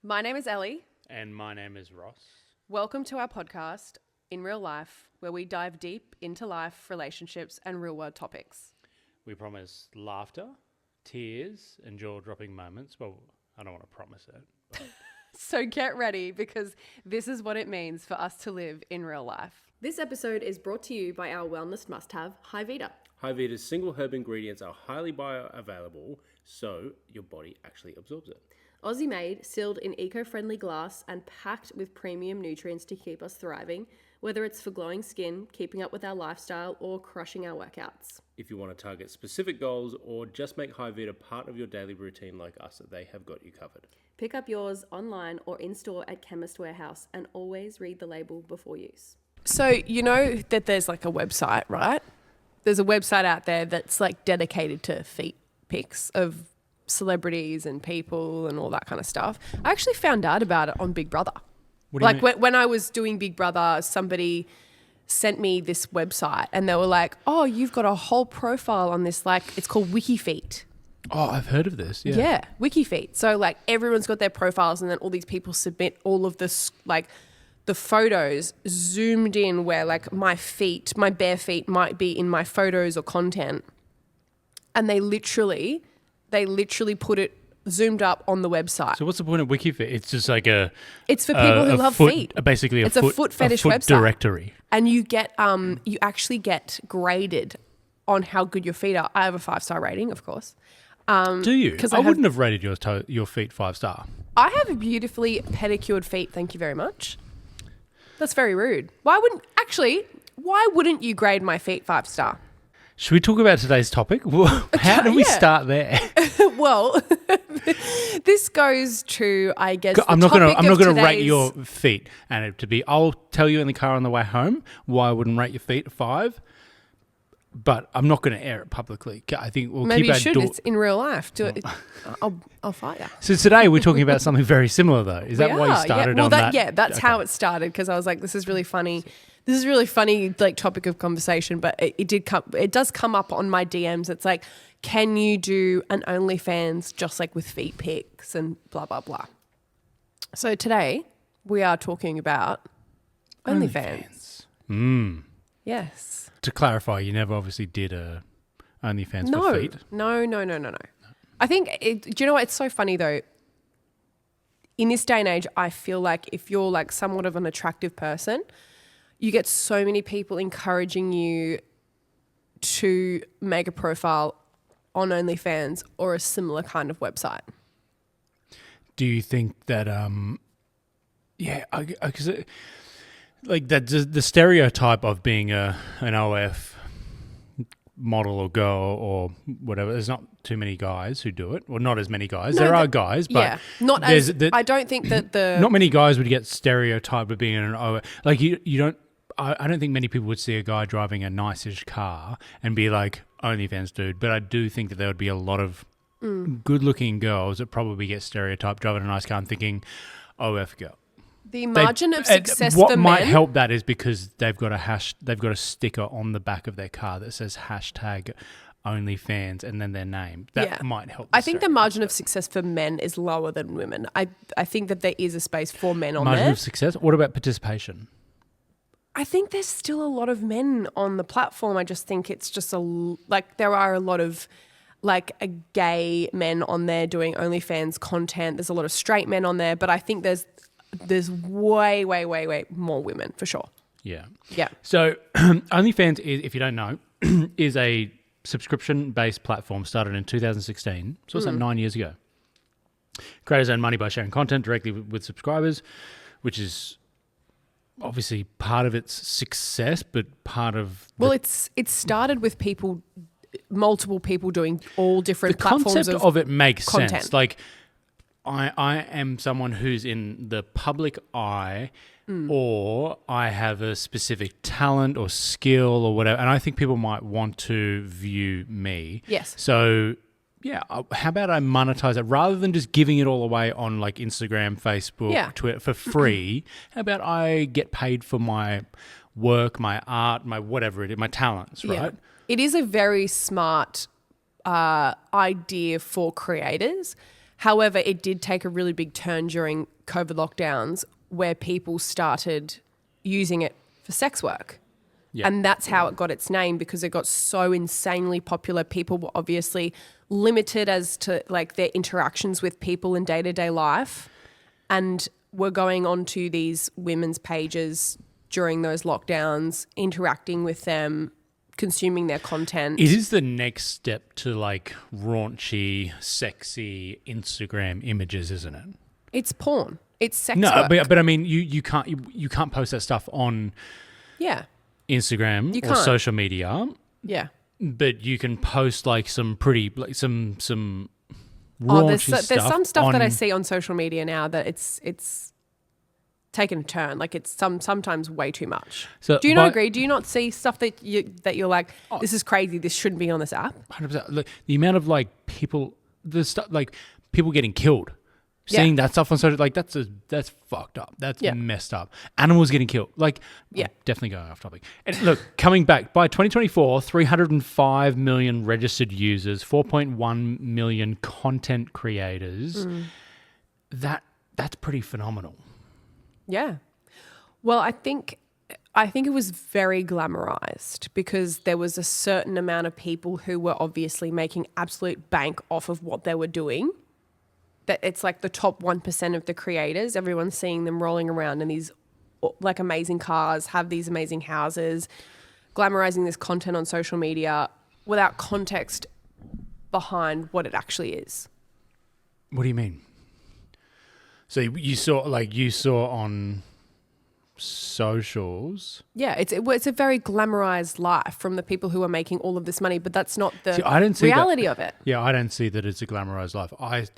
My name is Ellie. And my name is Ross. Welcome to our podcast, In Real Life, where we dive deep into life, relationships, and real-world topics. We promise laughter, tears, and jaw-dropping moments. Well, I don't want to promise it. But So get ready because this is what it means for us to live in real life. This episode is brought to you by our wellness must-have, High Vita. High Vita's single herb ingredients are highly bioavailable, so your body actually absorbs it. Aussie made, sealed in eco-friendly glass and packed with premium nutrients to keep us thriving, whether it's for glowing skin, keeping up with our lifestyle, or crushing our workouts. If you want to target specific goals or just make High Vita part of your daily routine like us, they have got you covered. Pick up yours online or in-store at Chemist Warehouse and always read the label before use. So you know that there's like a website, right? There's a website out there that's like dedicated to feet pics of celebrities and people and all that kind of stuff. I actually found out about it on Big Brother. what do you mean? When I was doing Big Brother, somebody sent me this website and they were like, oh, you've got a whole profile on this, like it's called WikiFeet. Oh, I've heard of this. Yeah. Yeah, WikiFeet. So like everyone's got their profiles and then all these people submit all of this, like the photos zoomed in where like my bare feet might be in my photos or content. And they literally put it zoomed up on the website. So what's the point of WikiFit? It's just like It's for people who love feet. Basically, It's a foot fetish website. directory. And you get you actually get graded on how good your feet are. I have a 5-star rating, of course. Do you? 'cause I I have- wouldn't have rated your feet 5-star. I have beautifully pedicured feet, thank you very much. That's very rude. Why wouldn't you grade my feet 5-star? Should we talk about today's topic? How do we yeah. start there? Well, this goes to, I guess, I'm not going to rate today's- your feet, and I'll tell you in the car on the way home why I wouldn't rate your feet a 5. But I'm not going to air it publicly. I think we'll Maybe keep you our should. door. It's in real life. Do it. I'll fight you. So today we're talking about something very similar, though. Is that why you started well, on that? Yeah, that's Okay. how it started because I was like, this is really funny. This is a really funny like topic of conversation, but it does come up on my DMs. It's like, can you do an OnlyFans just like with feet pics and blah blah blah. So today we are talking about OnlyFans. Yes. To clarify, you never obviously did a OnlyFans for No. feet. No. I think, do you know what? It's so funny though. In this day and age, I feel like if you're like somewhat of an attractive person, you get so many people encouraging you to make a profile on OnlyFans or a similar kind of website. Do you think that, because like that the stereotype of being an OF model or girl or whatever, there's not too many guys who do it, or not as many guys. There are guys, but not as. I don't think that not many guys would get stereotyped of being an OF. Like you don't. I don't think many people would see a guy driving a nice-ish car and be like, OnlyFans dude. But I do think that there would be a lot of good-looking girls that probably get stereotyped driving a nice car and thinking, OF girl. the margin of success what for might men. help that is because they've got a sticker on the back of their car that says hashtag OnlyFans and then their name. That might help. I think the margin of success for men is lower than women. I think that there is a space for men on margin there. of success. What about participation? I think there's still a lot of men on the platform. I just think it's just there are a lot of gay men on there doing OnlyFans content. There's a lot of straight men on there, but I think there's way more women for sure. Yeah. Yeah. So OnlyFans is, if you don't know, is a subscription-based platform started in 2016. So what's that, 9 years ago? Creators earn money by sharing content directly with subscribers, which is obviously part of its success, but part of it started with multiple people doing all different the platforms concept of it makes content. sense. Like I am someone who's in the public eye, or I have a specific talent or skill or whatever, and I think people might want to view me. Yes. So yeah, how about I monetize it rather than just giving it all away on like Instagram, Facebook, Twitter for free? How about I get paid for my work, my art, my whatever it is, my talents, right? Yeah. It is a very smart idea for creators. However, it did take a really big turn during COVID lockdowns where people started using it for sex work. Yeah. And that's how it got its name, because it got so insanely popular. People were obviously limited as to like their interactions with people in day-to-day life, and were going onto these women's pages during those lockdowns, interacting with them, consuming their content. It is the next step to like raunchy, sexy Instagram images, isn't it? It's porn. It's sex No, work. but I mean, you can't post that stuff on Instagram or can't. social media. Yeah. But you can post like some pretty like some raunchy There's stuff. some stuff that I see on social media now that it's taken a turn. Like it's sometimes way too much. So, do you not agree? Do you not see stuff that you're like, this is crazy, this shouldn't be on this app? 100%. Look, the amount of like people, the stuff like people getting killed. Seeing that stuff on social, like that's fucked up. That's messed up. Animals getting killed. Like, definitely going off topic. And look, coming back, by 2024, 305 million registered users, 4.1 million content creators. That's pretty phenomenal. Yeah. Well, I think it was very glamorized because there was a certain amount of people who were obviously making absolute bank off of what they were doing. That it's like the top 1% of the creators, everyone's seeing them rolling around in these like amazing cars, have these amazing houses, glamorizing this content on social media without context behind what it actually is. What do you mean? So you saw on socials. Yeah, it's a very glamorized life from the people who are making all of this money, but that's not the I don't see reality that. of it. Yeah, I don't see that it's a glamorized life.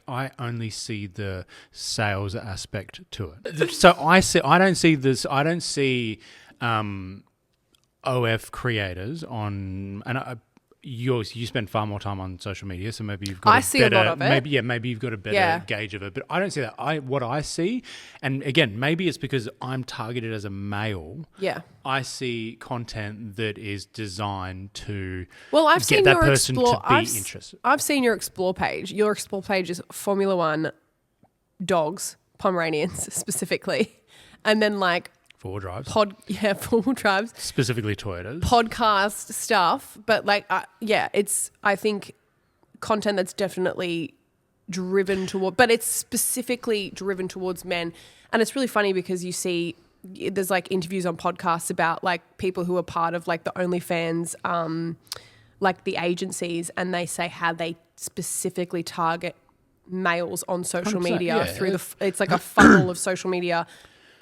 I only see the sales aspect to it. So I don't see OF creators on, and you spend far more time on social media, so maybe you've got a lot of it. Maybe you've got a better gauge of it. But I don't see that. What I see, and again, maybe it's because I'm targeted as a male. Yeah. I see content that is designed to I've get seen that your person explore, to be interested. I've seen your explore page. Your explore page is Formula One dogs, Pomeranians specifically, and then like Four-wheel drives. Four-wheel drives. Specifically Toyotas. Podcast stuff. But like, it's, I think, content that's definitely driven toward, but it's specifically driven towards men. And it's really funny because you see, there's like interviews on podcasts about like people who are part of like the OnlyFans, like the agencies, and they say how they specifically target males on social media through it's like a funnel of social media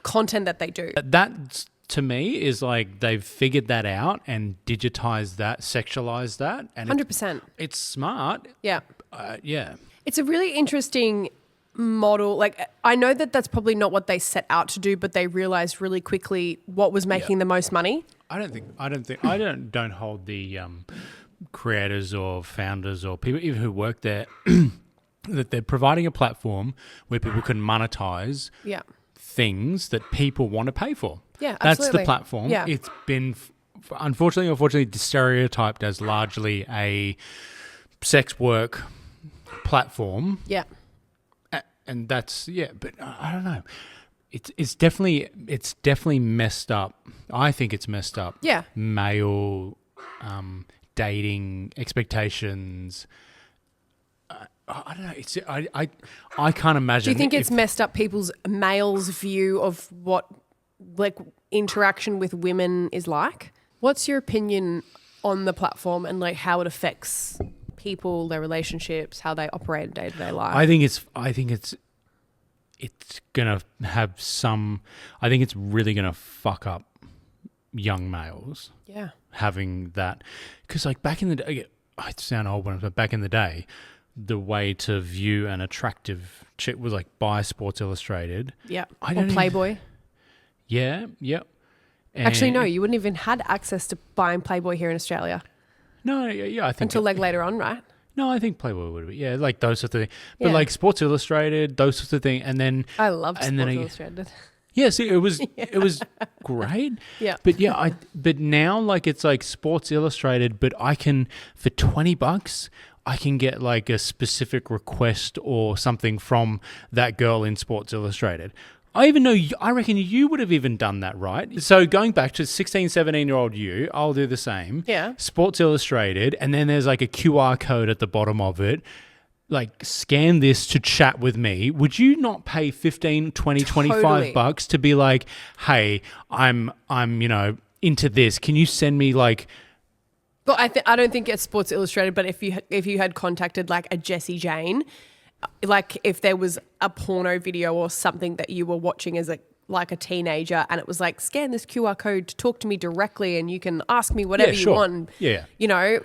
content that they do. That to me is like they've figured that out and digitized that, sexualized that, and 100%. It's smart. Yeah. Yeah. It's a really interesting model. Like I know that that's probably not what they set out to do, but they realized really quickly what was making the most money. I don't hold the creators or founders or people even who work there that they're providing a platform where people can monetize things that people want to pay for. Yeah, that's absolutely. the platform. Yeah. It's been unfortunately stereotyped as largely a sex work platform. Yeah. And that's but I don't know. It's definitely messed up. I think it's messed up. Yeah. Male dating expectations. I don't know. I can't imagine. Do you think it's messed up males' view of what like interaction with women is like? What's your opinion on the platform and like how it affects people, their relationships, how they operate in day-to-day life? I think it's gonna have some. I think it's really gonna fuck up young males. Yeah. Having that, because like back in the day, I sound old, but back in the day, the way to view an attractive chick was like buy Sports Illustrated. Yeah. Or Playboy. Yeah. Actually, no, you wouldn't even had access to buying Playboy here in Australia. No, yeah, I think until like later on, right? No, I think Playboy would be like those sorts of things. But like Sports Illustrated, those sorts of things, and then I loved Sports Illustrated. Yeah, see, it was great. Yeah. But now like it's like Sports Illustrated, but I can for $20 I can get like a specific request or something from that girl in Sports Illustrated. I even know, I reckon you would have even done that, right? So going back to 16, 17-year-old you, I'll do the same. Yeah. Sports Illustrated, and then there's like a QR code at the bottom of it. Like, scan this to chat with me. Would you not pay 15, 20, 25 bucks to be like, hey, I'm into this. Can you send me like... Well, I don't think it's Sports Illustrated, but if you had contacted like a Jessie Jane, like if there was a porno video or something that you were watching as like a teenager, and it was like, scan this QR code to talk to me directly, and you can ask me whatever you want. Yeah,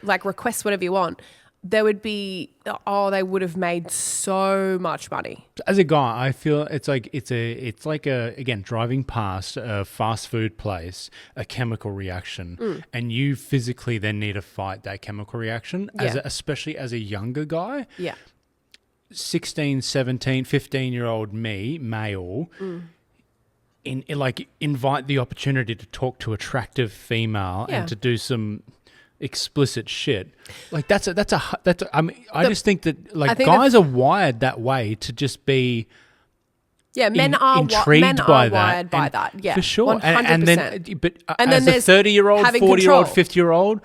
like request whatever you want. There would be, they would have made so much money. As a guy, I feel it's like again, driving past a fast food place, a chemical reaction, and you physically then need to fight that chemical reaction, especially as a younger guy. Yeah. 16, 17, 15-year-old me, male, invite the opportunity to talk to attractive female and to do some explicit shit. Like that's I mean, I just think that like guys are wired that way to just be men are intrigued by wired by that. Yeah, for sure. 100%. And then as a there's 30-year-old, 40-year-old, control. 50-year-old,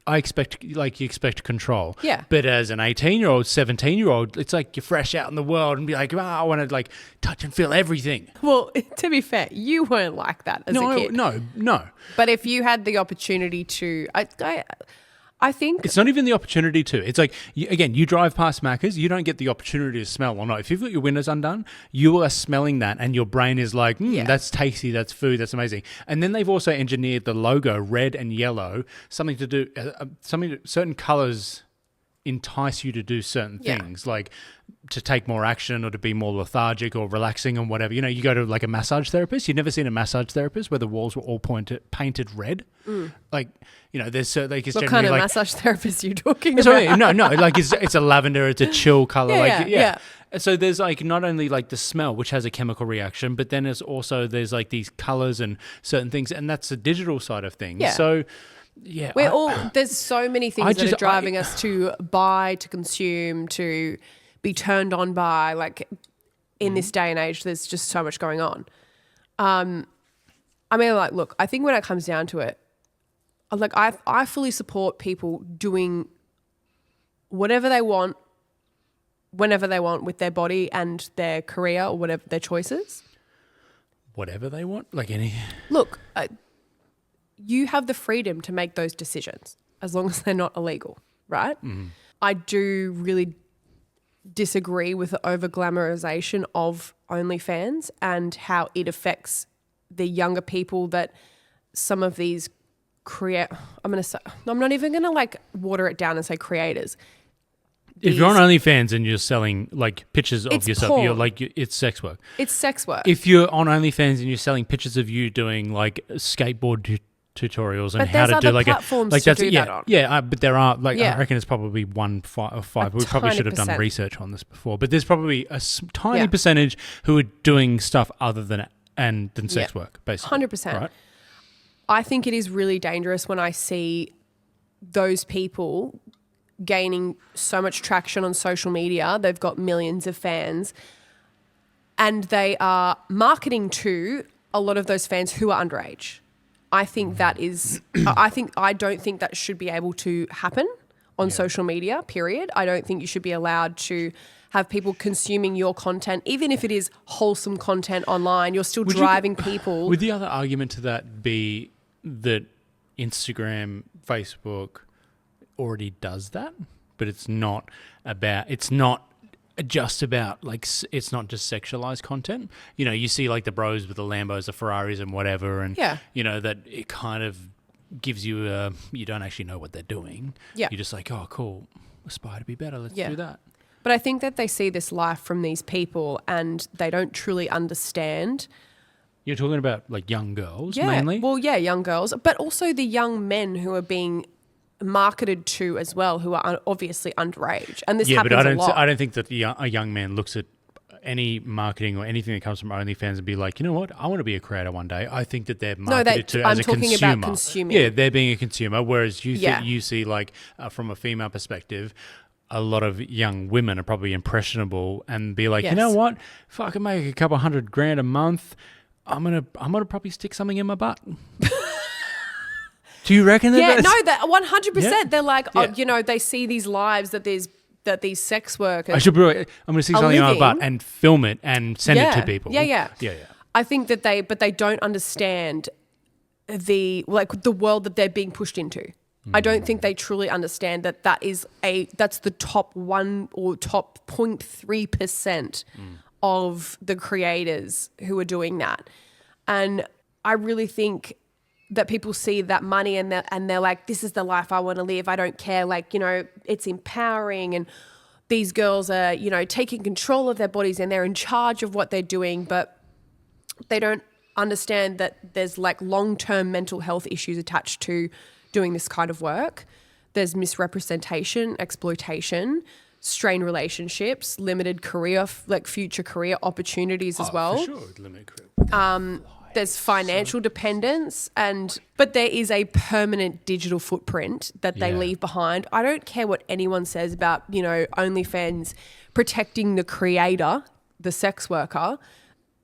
you expect control. Yeah. But as an 18-year-old, 17-year-old, it's like you're fresh out in the world and be like, I want to like touch and feel everything. Well, to be fair, you weren't like that as a kid. No. But if you had the opportunity to, I think it's not even the opportunity to. It's like, you drive past Macca's, you don't get the opportunity to smell or not. If you've got your windows undone, you are smelling that and your brain is like, that's tasty, that's food, that's amazing. And then they've also engineered the logo, red and yellow, something to do, certain colors entice you to do certain things, like to take more action or to be more lethargic or relaxing and whatever. You go to like a massage therapist. You've never seen a massage therapist where the walls were all painted red. Like, there's like it's what generally kind of like, massage therapist are you talking about? No, like it's a lavender, it's a chill color. Yeah. So there's like not only like the smell, which has a chemical reaction, but then there's like these colors and certain things, and that's the digital side of things. Yeah. So there's so many things that are driving us to buy, to consume, to be turned on by. Like in this day and age, there's just so much going on. I mean, like, look, I think when it comes down to it, like I fully support people doing whatever they want, whenever they want with their body and their career or whatever their choices. Whatever they want, like any. Look, you have the freedom to make those decisions as long as they're not illegal, right? I do really disagree with the over-glamorization of OnlyFans and how it affects the younger people that some of these I'm not even going to like water it down and say creators. If you're on OnlyFans and you're selling like pictures of yourself, porn. you're like, it's sex work. It's sex work. If you're on OnlyFans and you're selling pictures of you doing like skateboard tutorials and how to do like platforms like to that's do that on. but there are like I reckon it's probably 1 or 5. We probably should have done research on this before, but there's probably a tiny percentage who are doing stuff other than sex work, basically. 100%. Right? I think it is really dangerous when I see those people gaining so much traction on social media. They've got millions of fans and they are marketing to a lot of those fans who are underage. I think that is, I don't think that should be able to happen on social media, period. I don't think you should be allowed to have people consuming your content, even if it is wholesome content online. You're still driving people. Would the other argument to that be that Instagram, Facebook already does that, but it's not just about like, it's not just sexualized content. You see like the bros with the Lambos, the Ferraris and whatever, and that it kind of gives you you don't actually know what they're doing. Yeah. You're just like, oh, cool, aspire to be better. Let's do that. But I think that they see this life from these people and they don't truly understand. You're talking about like young girls mainly? Well, yeah, young girls, but also the young men who are being marketed to as well, who are obviously underage. And this happens a lot. I don't think that a young man looks at any marketing or anything that comes from OnlyFans and be like, you know what, I want to be a creator one day. I think that they're marketed to as a consumer. I'm talking about consuming. Yeah, they're being a consumer, whereas you see like from a female perspective, a lot of young women are probably impressionable and be like, Yes. you know what? If I can make a couple $100,000 a month, I'm gonna probably stick something in my butt. Do you reckon that? Yeah, that's- no, that 100%. Yeah. They're like, Yeah. you know, they see these lives that these sex workers. I'm going to stick are something in my butt living. and film it and send it to people. Yeah. Yeah. I think that they don't understand the world that they're being pushed into. I don't think they truly understand that's the top 1 or top 0.3% of the creators who are doing that. And I really think that people see that money and they're like, this is the life I want to live. I don't care. Like, you know, it's empowering and these girls are, you know, taking control of their bodies and they're in charge of what they're doing, but they don't understand that there's like long-term mental health issues attached to doing this kind of work. There's misrepresentation, exploitation, strained relationships, limited career, like future career opportunities as well. For sure, limited career. There's financial dependence, but there is a permanent digital footprint that they Yeah. leave behind. I don't care what anyone says about, you know, OnlyFans protecting the creator, the sex worker.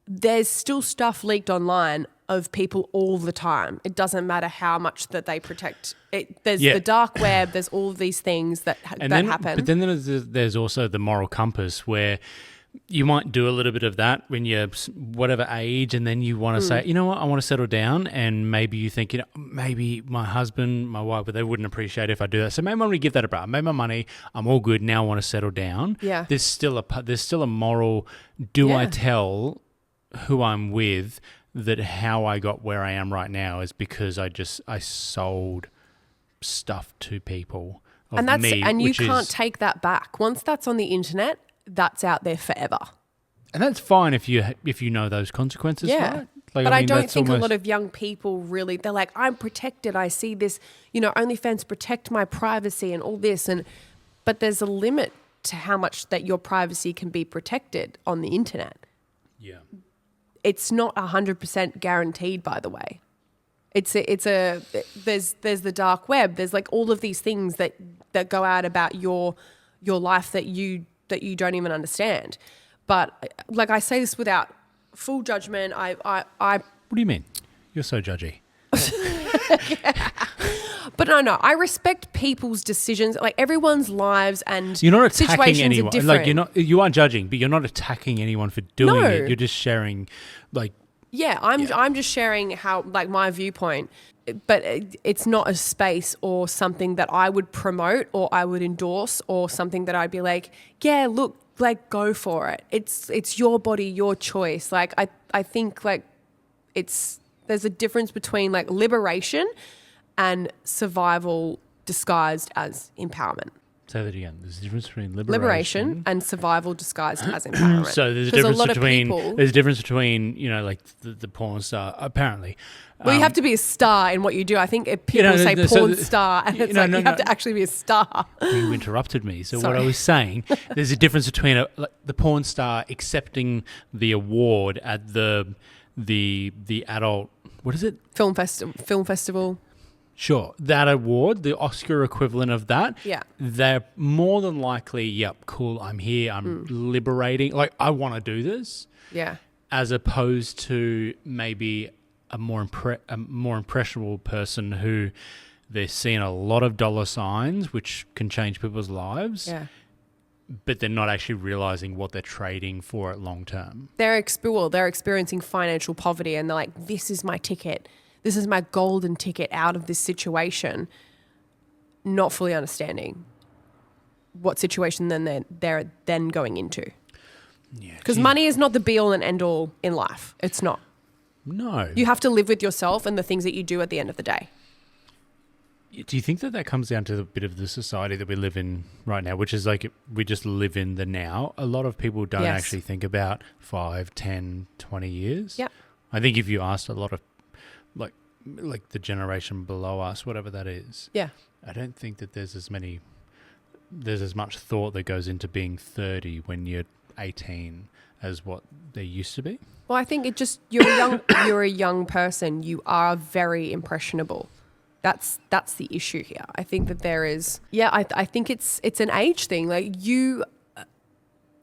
There's still stuff leaked online of people all the time. It doesn't matter how much that they protect it. There's the dark web. There's all of these things that happen. But then there's also the moral compass where you might do a little bit of that when you're whatever age, and then you want to say, you know what, I want to settle down, and maybe you think, you know, maybe my husband, my wife, but they wouldn't appreciate it if I do that. So maybe I'm going to give that a break. I made my money. I'm all good now. I want to settle down. Yeah. There's still a moral. Do I Yeah. tell who I'm with that how I got where I am right now is because I sold stuff to people of and me, you which can't is, take that back. Once that's on the internet, that's out there forever. and that's fine if you know those consequences. Yeah. Right? Like, But I mean, don't that's think a almost- lot of young people really, they're like, I'm protected. I see this, you know, OnlyFans protect my privacy and all this. But there's a limit to how much that your privacy can be protected on the internet. Yeah. It's not 100% guaranteed, by the way. There's the dark web. There's like all of these things that go out about your life that you don't even understand. But like I say this without full judgment. I What do you mean? You're so judgy. But no, I respect people's decisions. Like everyone's lives and You're not attacking situations anyone. are different. Like you are judging, but you're not attacking anyone for doing No. it. You're just sharing, like, Yeah, I'm just sharing how like my viewpoint, but it's not a space or something that I would promote or I would endorse or something that I'd be like, yeah, look, like go for it. It's your body, your choice. Like I think like there's a difference between like liberation and survival disguised as empowerment. say that again. There's a difference between Liberation and survival disguised as empowerment. So there's a 'Cause difference lot of between people- there's a difference between, you know, like the porn star apparently. Well, you have to be a star in what you do. I think if people say porn star, and it's you have to actually be a star. You interrupted me. So Sorry. what I was saying, there's a difference between the porn star accepting the award at the adult, what is it? Film festival. Sure, that award, the Oscar equivalent of that. Yeah. They're more than likely, yep, cool. I'm here. I'm liberating. Like I want to do this. Yeah. As opposed to maybe a more impressionable person who they're seeing a lot of dollar signs, which can change people's lives. Yeah. But they're not actually realizing what they're trading for it long term. They're experiencing financial poverty and they're like, this is my ticket. This is my golden ticket out of this situation. Not fully understanding what situation then they're then going into. Yeah. Because money is not the be all and end all in life. It's not. No. You have to live with yourself and the things that you do at the end of the day. Do you think that comes down to a bit of the society that we live in right now, which is like we just live in the now? A lot of people don't Yes. actually think about 5, 10, 20 years. Yeah. I think if you asked a lot of like the generation below us, whatever that is, Yeah. I don't think that there's as much thought that goes into being 30 when you're 18 as what there used to be. Well, I think you're a young person. You are very impressionable. That's the issue here. I think that there is, I think it's an age thing. Like you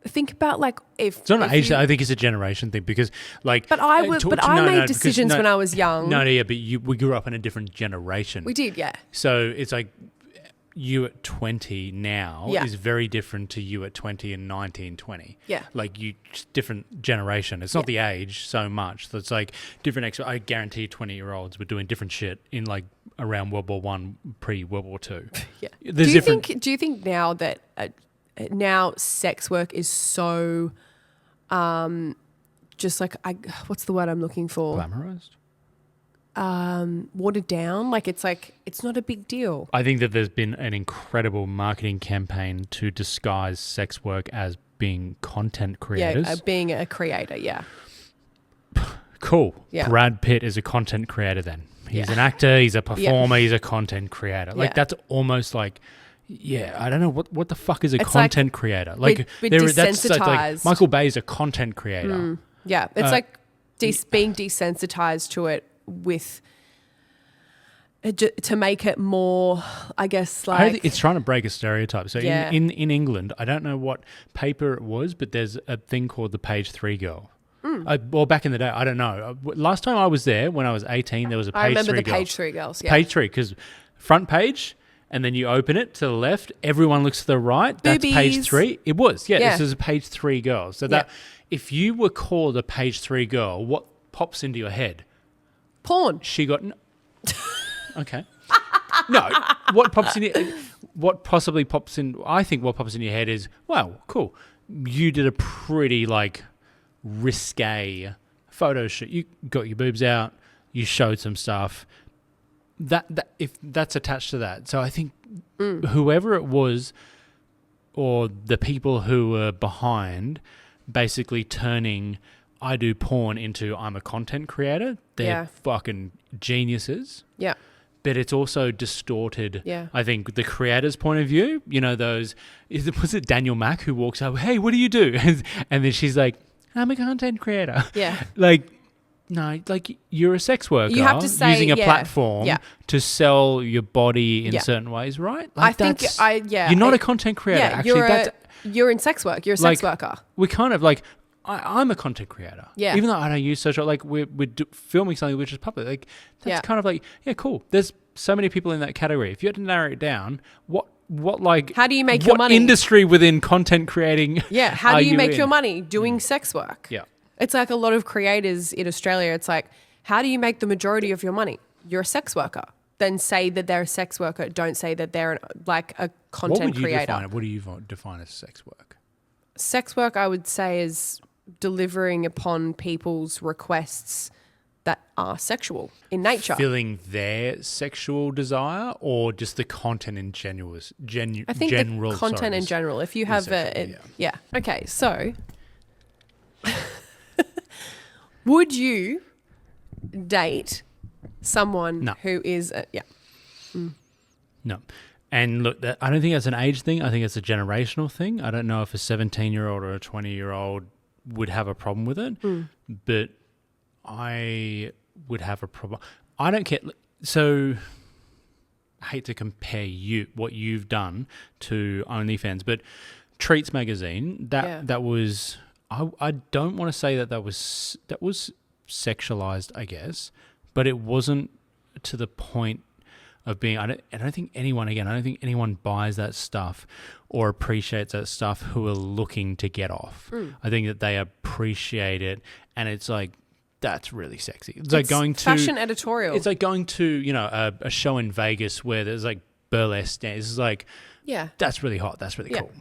think about like if it's not an age thing, I think it's a generation thing because like. But I made decisions when I was young. No, yeah, but we grew up in a different generation. We did, yeah. So it's like you at 20 now is very different to you at 20 and 1920. Yeah. Like different generation. It's not the age so much. So it's like different. I guarantee 20-year-olds were doing different shit in like around World War One, pre-World War Two. Yeah. There's Do you think now that now sex work is so just like what's the word I'm looking for? Glamorized? Watered down, like it's not a big deal. I think that there's been an incredible marketing campaign to disguise sex work as being content creators. Yeah, being a creator, yeah. Cool. Yeah. Brad Pitt is a content creator then. He's an actor, he's a performer, he's a content creator. Like that's almost like, I don't know what the fuck is a content creator? Like that's like Michael Bay's a content creator. Yeah, it's like being desensitized to it with to make it more, I guess, like it's trying to break a stereotype. So in England, I don't know what paper it was, but there's a thing called the page 3 girl. Well, back in the day, I don't know. Last time I was there, when I was 18, there was a page 3 girl. I remember the page 3 girls. Yeah. Page 3, because front page, and then you open it to the left. Everyone looks to the right. Boobies. That's page 3. It was, this is a page 3 girl. So that if you were called a page 3 girl, what pops into your head? Porn. She got okay. No, what possibly pops in? I think what pops in your head is, wow, cool. You did a pretty like risque photo shoot. You got your boobs out. You showed some stuff. That if that's attached to that, so I think whoever it was, or the people who were behind, basically turning I do porn into I'm a content creator. They're fucking geniuses. Yeah. But it's also distorted, I think, the creator's point of view. You know, was it Daniel Mack who walks up, hey, what do you do? And then she's like, I'm a content creator. Yeah. Like, no, like you're a sex worker. You have to say, using a platform to sell your body in certain ways, right? Like you're not a content creator. Actually, you're in sex work. You're a sex worker. We kind of like, I'm a content creator. Yeah. Even though I don't use social, like we're filming something which is public. Like that's kind of like, cool. There's so many people in that category. If you had to narrow it down, what like how do you make your money? What industry within content creating? Yeah. How do you make your money doing sex work? Yeah. It's like a lot of creators in Australia. It's like, how do you make the majority of your money? You're a sex worker. Then say that they're a sex worker. Don't say that they're like a content creator. What do you define as sex work? Sex work, I would say, is delivering upon people's requests that are sexual in nature. Filling their sexual desire, or just the content in general? I think the content in general. If you have Okay, so would you date someone who is No. And look, I don't think that's an age thing. I think it's a generational thing. I don't know if a 17-year-old or a 20-year-old would have a problem with it, but I would have a problem. I don't care. So I hate to compare what you've done to OnlyFans, but Treats magazine, that was, I don't want to say that was sexualized, I guess, but it wasn't to the point of being, I don't think anyone buys that stuff or appreciates that stuff who are looking to get off. I think that they appreciate it, and it's like, that's really sexy. It's like going to fashion editorial. It's like going to, a show in Vegas where there's like burlesque dance. It's like, that's really hot. That's really cool.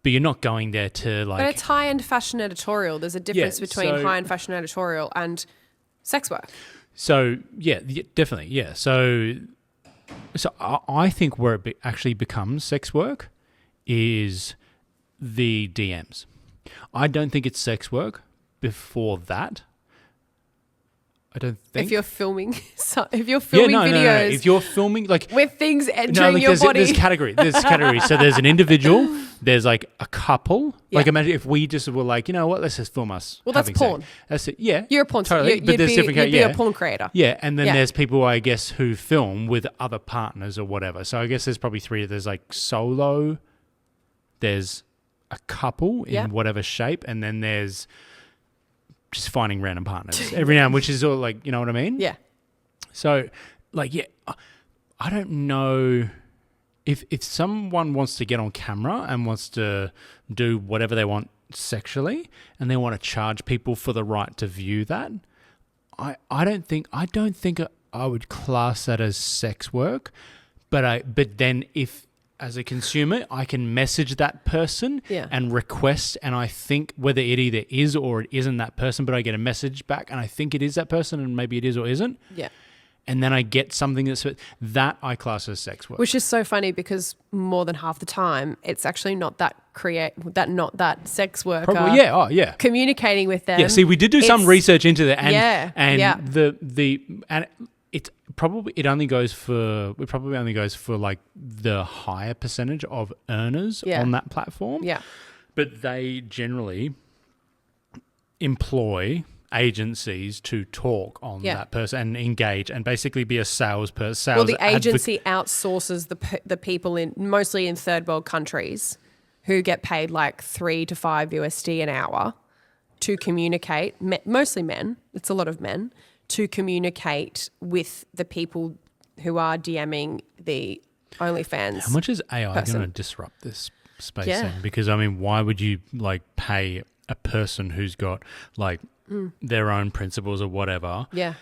But you're not going there to like. But it's high-end fashion editorial. There's a difference between high-end fashion editorial and sex work. So definitely, So I think where it actually becomes sex work is the DMs. I don't think it's sex work before that. I don't think. If you're filming, videos, if you're filming like with things entering your there's, body, there's categories. So there's an individual, there's like a couple. Yeah. Like imagine if we just were like, you know what, let's just film us. Well, that's having porn. sex. That's it. Yeah, you're a porn star. totally. But there's different. You'd be a porn creator. Yeah, and then Yeah. there's people I guess who film with other partners or whatever. So I guess there's probably three. There's like solo. There's a couple in whatever shape, and then there's just finding random partners every now and which is all like, you know what I mean? Yeah. So, like, yeah, I don't know if someone wants to get on camera and wants to do whatever they want sexually, and they want to charge people for the right to view that. I don't think I would class that as sex work, but then if as a consumer, I can message that person and request, and I think whether it either is or it isn't that person, but I get a message back and I think it is that person and maybe it is or isn't. Yeah. And then I get something that I class as sex work. Which is so funny because more than half the time, it's actually not that sex worker. Probably, yeah. Oh, yeah. Communicating with them. Yeah, see, we did do some research into that. It probably only goes for like the higher percentage of earners on that platform. Yeah. But they generally employ agencies to talk on that person and engage and basically be a salesperson. Well, the agency outsources the people mostly in third world countries who get paid like $3 to $5 USD an hour to communicate, mostly men. It's a lot of men. To communicate with the people who are DMing the OnlyFans. How much is AI going to disrupt this space then? Because, I mean, why would you, like, pay a person who's got, like, their own principles or whatever? Yeah.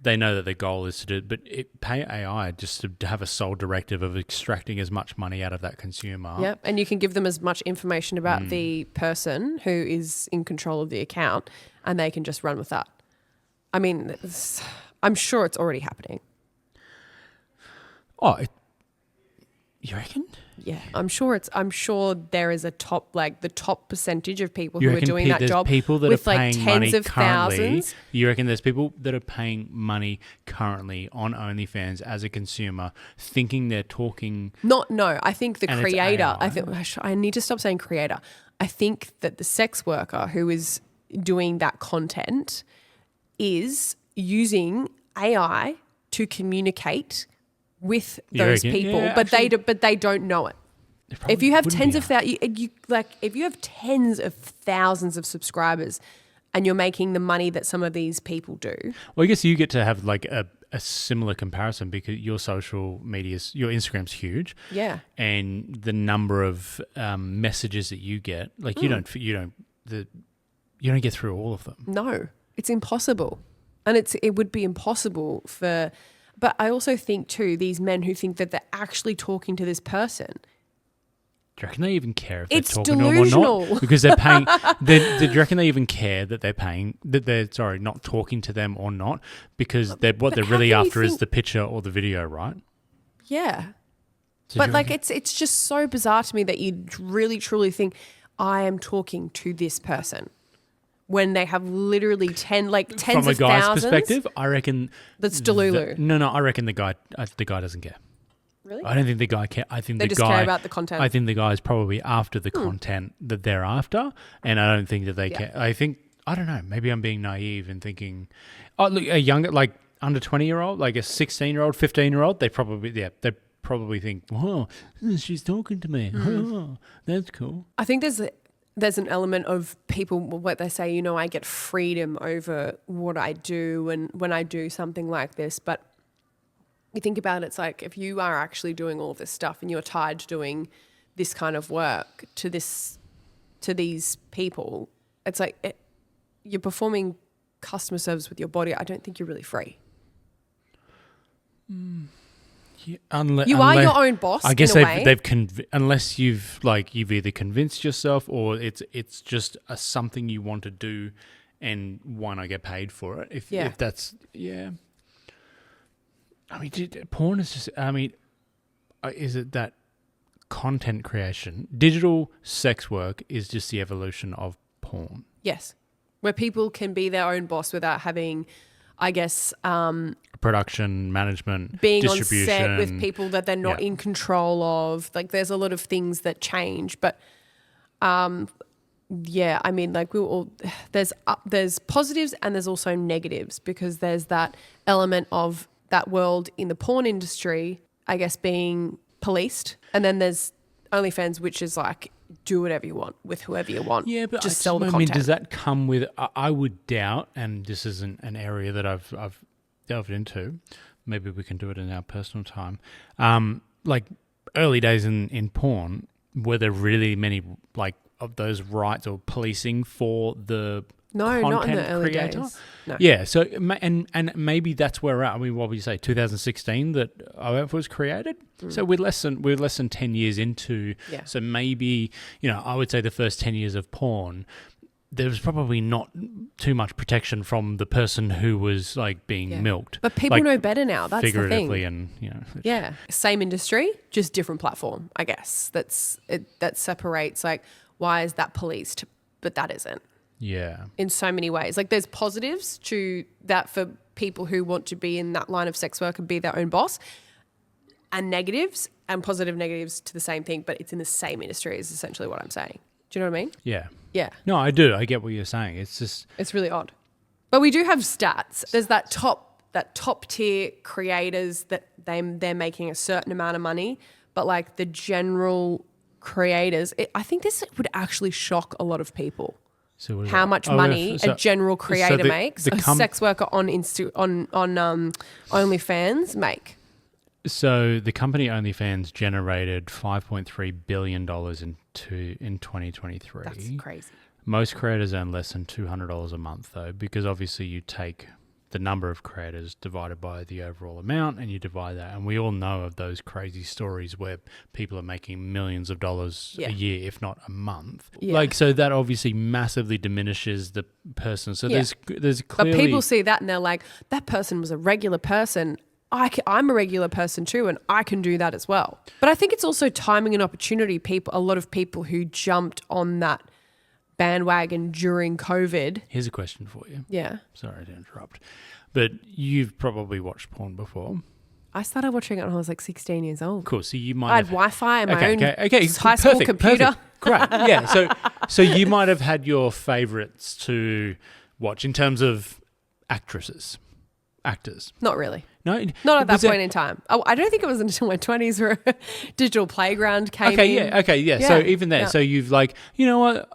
They know that their goal is to do it, but pay AI just to have a sole directive of extracting as much money out of that consumer. Yeah, and you can give them as much information about the person who is in control of the account, and they can just run with that. I mean, I'm sure it's already happening. Oh, you reckon? Yeah, I'm sure there is the top percentage of people who are doing that job people that with are paying like money tens of currently. thousands. You reckon there's people that are paying money currently on OnlyFans as a consumer, thinking they're talking? No, I think the creator. I I need to stop saying creator. I think that the sex worker who is doing that content is using AI to communicate with those people, but they don't know it. If you have tens of thousands of subscribers, and you're making the money that some of these people do. Well, I guess you get to have like a similar comparison because your social media, your Instagram's huge, and the number of messages that you get, like you don't get through all of them. No. It's impossible. And it would be impossible for... But I also think, too, these men who think that they're actually talking to this person. Do you reckon they even care if they're It's talking delusional. to them or not? Because they're paying... do you reckon they even care that they're not talking to them or not? Because what they're really after is the picture or the video, right? Yeah. So but like it's just so bizarre to me that you really, truly think, I am talking to this person. When they have literally tens of thousands. From a guy's perspective, I reckon that's Delulu. No, I reckon the guy doesn't care. Really? I don't think the guy care. I think they the just guy care about the content. I think the guy is probably after the content that they're after, and I don't think that they care. I don't know. Maybe I'm being naive and thinking, oh, look, a younger, like under 20-year-old, like a 16-year-old, 15-year-old, they probably think, oh, she's talking to me. Oh, that's cool. I think there's an element of people, what they say, I get freedom over what I do and when I do something like this. But you think about it, it's like if you are actually doing all of this stuff and you're tied to doing this kind of work to these people, it's like you're performing customer service with your body. I don't think you're really free. Yeah, you are your own boss. I guess in a way. unless you've either convinced yourself or it's just something you want to do, and why not get paid for it? If that's I mean, porn is just. I mean, is it that content creation, digital sex work is just the evolution of porn? Yes, where people can be their own boss without having I guess, production, management, being on distribution. set with people that they're not in control of. Like, there's a lot of things that change. But, yeah, I mean, like, there's positives and there's also negatives, because there's that element of that world in the porn industry, I guess, being policed. And then there's OnlyFans, which is like, do whatever you want with whoever you want. Yeah, but just sell the I content. mean, does that come with? I would doubt, and this isn't an area that I've delved into. Maybe we can do it in our personal time. Like early days in porn, were there really many like of those rights or policing for the content not in the early creator? days. No. Yeah, so and maybe that's where we're at. I mean, what would you say? 2016 that OF was created. So we're less than 10 years into. Yeah. So maybe, I would say the first 10 years of porn, there was probably not too much protection from the person who was like being milked. But people know better now. That's the thing. Figuratively and same industry, just different platform. I guess that separates. Like, why is that policed, but that isn't? Yeah. In so many ways. Like, there's positives to that for people who want to be in that line of sex work and be their own boss, and negatives and positive negatives to the same thing, but it's in the same industry is essentially what I'm saying. Do you know what I mean? Yeah. Yeah. No, I do. I get what you're saying. It's just... It's really odd. But we do have stats. There's that top tier creators that they're making a certain amount of money, but like the general creators, I think this would actually shock a lot of people. So how much money a general creator makes, a sex worker on OnlyFans make. So the company OnlyFans generated $5.3 billion in 2023. That's crazy. Most creators earn less than $200 a month, though, because obviously you take the number of creators divided by the overall amount and you divide that. And we all know of those crazy stories where people are making millions of dollars a year, if not a month. Yeah. Like, so that obviously massively diminishes the person. So there's clearly... But people see that and they're like, that person was a regular person. I'm a regular person too, and I can do that as well. But I think it's also timing and opportunity. A lot of people who jumped on that bandwagon during COVID. Here's a question for you. Yeah. Sorry to interrupt. But you've probably watched porn before. I started watching it when I was like 16 years old. Cool. So you might I had Wi-Fi and my own high school perfect, computer. Great. Yeah. So you might have had your favorites to watch in terms of actors. Not really. No? Not at that point in time. Oh, I don't think it was until my 20s where Digital Playground came in. Yeah. So even there. Yeah. So you've like, you know what?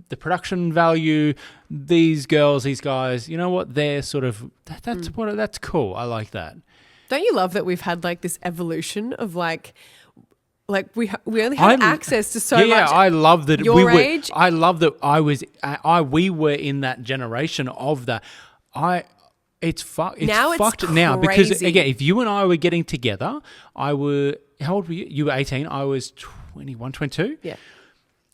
The production value, these girls, these guys, you know what? They're sort of, that's cool. I like that. Don't you love that we've had like this evolution of like we only had access to so much. Yeah, I love that. Your age. I love that we were in that generation of that. It's fucked now because again, if you and I were getting together, how old were you? You were 18. I was 21, 22. Yeah.